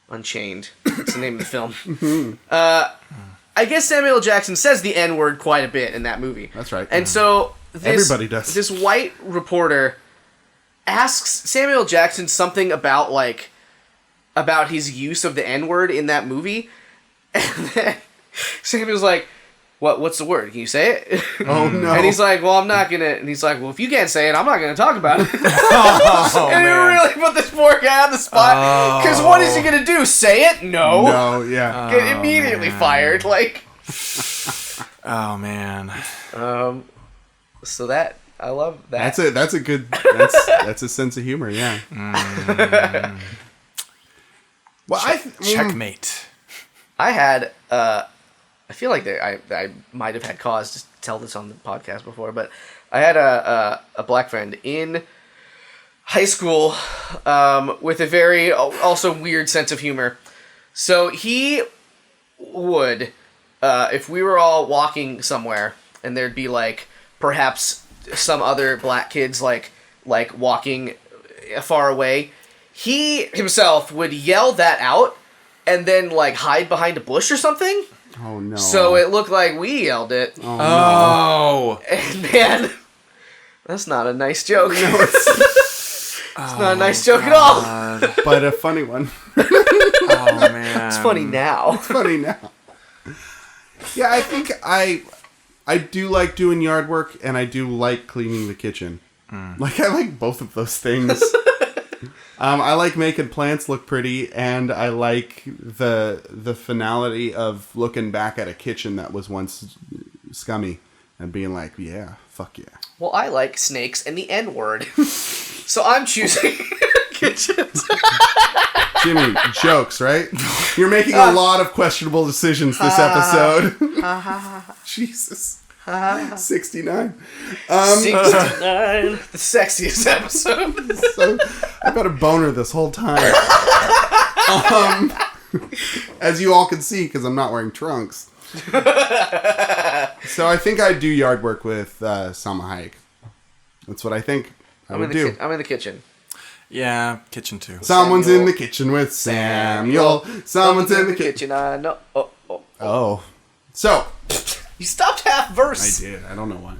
Unchained. That's the name of the film. I guess Samuel L. Jackson says the N-word quite a bit in that movie. That's right. And so Everybody does. This white reporter asks Samuel L. Jackson something about his use of the N-word in that movie, and then Samuel's like, What's the word? Can you say it?" Oh no! And he's like, "Well, I'm not gonna." And he's like, "Well, if you can't say it, I'm not gonna talk about it." Oh, and man. it really put this poor guy on the spot. Because what is he gonna do? Say it? No. No, yeah. Get immediately fired. Like. Oh man. So that I love that. That's a good. That's a sense of humor. Yeah. Well, Checkmate. I had. I feel like I might have had cause to tell this on the podcast before, but I had a black friend in high school with a very also weird sense of humor. So he would, if we were all walking somewhere and there'd be like perhaps some other black kids like walking far away, he himself would yell that out and then like hide behind a bush or something. Oh no! So it looked like we yelled it. Oh. And man, that's not a nice joke. No, it's not a nice joke at all. But a funny one. Oh man. It's funny now. Funny now. Yeah, I think I do like doing yard work, and I do like cleaning the kitchen. Like I like both of those things. I like making plants look pretty, and I like the finality of looking back at a kitchen that was once scummy and being like, yeah, fuck yeah. Well, I like snakes and the N-word. So I'm choosing kitchens. Jimmy, jokes, right? You're making a lot of questionable decisions this episode. Jesus. 69. 69. The sexiest episode. So, I've got a boner this whole time. As you all can see, because I'm not wearing trunks. So I think I'd do yard work with Salma Hayek. That's what I think I would do. I'm in the kitchen. Yeah, kitchen too. Someone's Samuel. in the kitchen with Samuel. Someone's in the kitchen. I know. Oh. Oh. So, You stopped half I verse. did. I don't know why.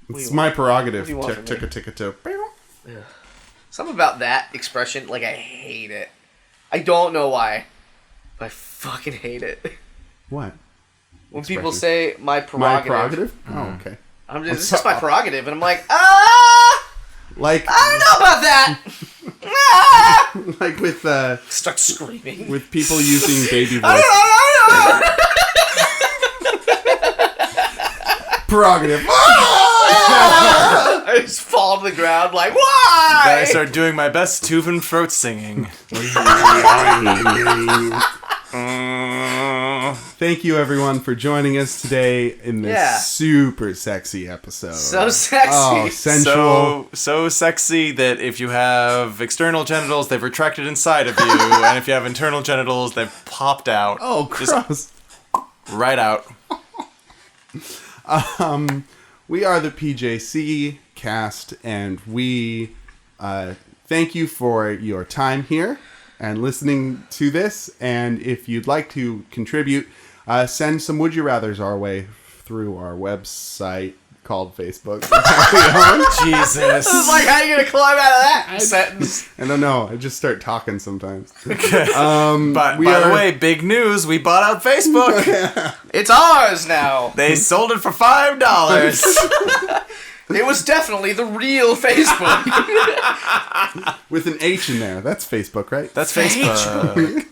It's you my prerogative. what do you want from me? Tick-a-tick-a-tick. Something about that expression, like, I hate it. I don't know why, but I fucking hate it. What? When people Expression. say my prerogative. My prerogative? Oh, okay. It's just my prerogative, and I'm like, ah! Like, I don't know about that! Ah! like with Start screaming. with people using baby voice. I Prerogative. I just fall to the ground like, why? I start doing my best Tuvan throat singing. Thank you, everyone, for joining us today in this super sexy episode. So sexy. Oh, sensual. So sexy that if you have external genitals, they've retracted inside of you, and if you have internal genitals, they've popped out. Oh, gross. Just right out. We are the PJC cast, and we thank you for your time here and listening to this. And if you'd like to contribute, send some Would You Rathers our way through our website called Facebook. Jesus. This is like, how are you going to climb out of that sentence? I don't know. I just start talking sometimes. But by the way, big news, we bought out Facebook. It's ours now. They sold it for $5. It was definitely the real Facebook. With an H in there. That's Facebook, right? That's Facebook.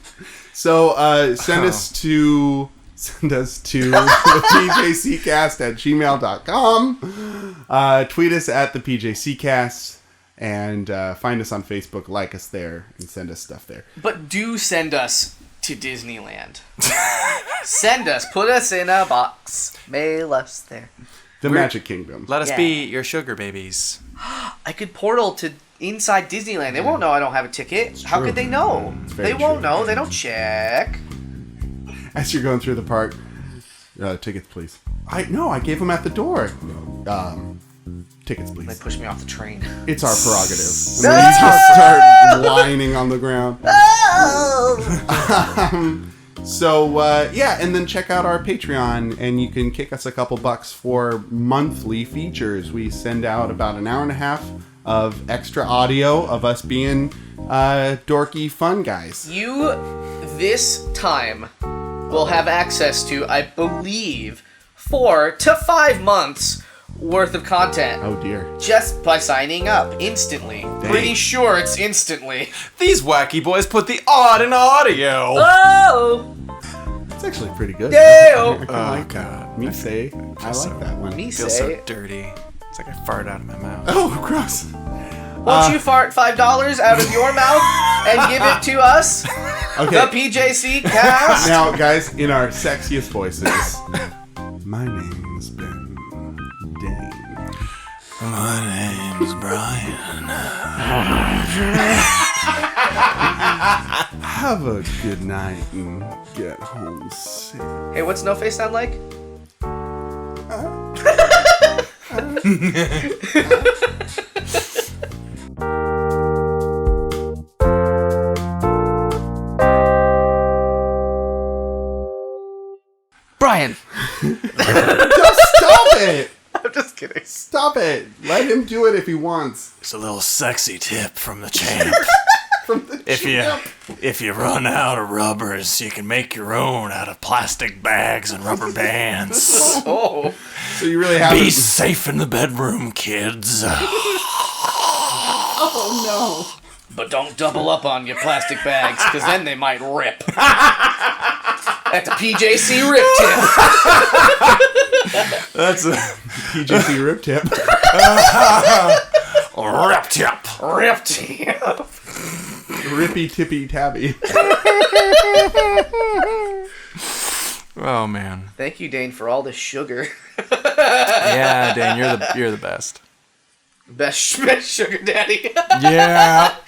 So send us to the pjccast@gmail.com. Tweet us at the pjccast, and find us on Facebook. Like us there and send us stuff there. But do send us to Disneyland. Send us. Put us in a box. Mail us there. The Magic Kingdom. Let us be your sugar babies. I could portal to inside Disneyland. They won't know I don't have a ticket. How could they know? very They won't true. know. They don't check. As you're going through the park, tickets, please. I gave them at the door. Tickets, They please. pushed me off the train. It's our prerogative. And then you just start whining on the ground. So, and then check out our Patreon, and you can kick us a couple bucks for monthly features. We send out about an hour and a half of extra audio of us being dorky fun guys. You, this time, will have access to, I believe, 4 to 5 months worth of content. Oh, dear. Just by signing up instantly. Pretty sure it's instantly. These wacky boys put the odd in audio. Oh! It's actually pretty good. Dale! Oh, God. Me say. I like that one. Me I feel so say, dirty. It's like I farted out of my mouth. Oh, gross. won't you fart $5 out of your mouth and give it to us? Okay. The PJC cast? Now, guys, in our sexiest voices, my name's Ben Dane. My name's Brian. Have a good night and get home safe. Hey, what's No Face sound like? Brian! Just stop it! I'm just kidding. Stop it! Let him do it if he wants. It's a little sexy tip from the champ. From the champ. If you run out of rubbers, you can make your own out of plastic bags and rubber bands. Oh. So you really haven't. Be safe in the bedroom, kids. Oh no! But don't double up on your plastic bags, because then they might rip. At the PJC rip tip. That's a PJC rip tip. rip tip. Rip tip. Rippy tippy tabby. Oh man. Thank you, Dane, for all this sugar. Yeah, Dan, you're the best. Best sugar daddy. Yeah.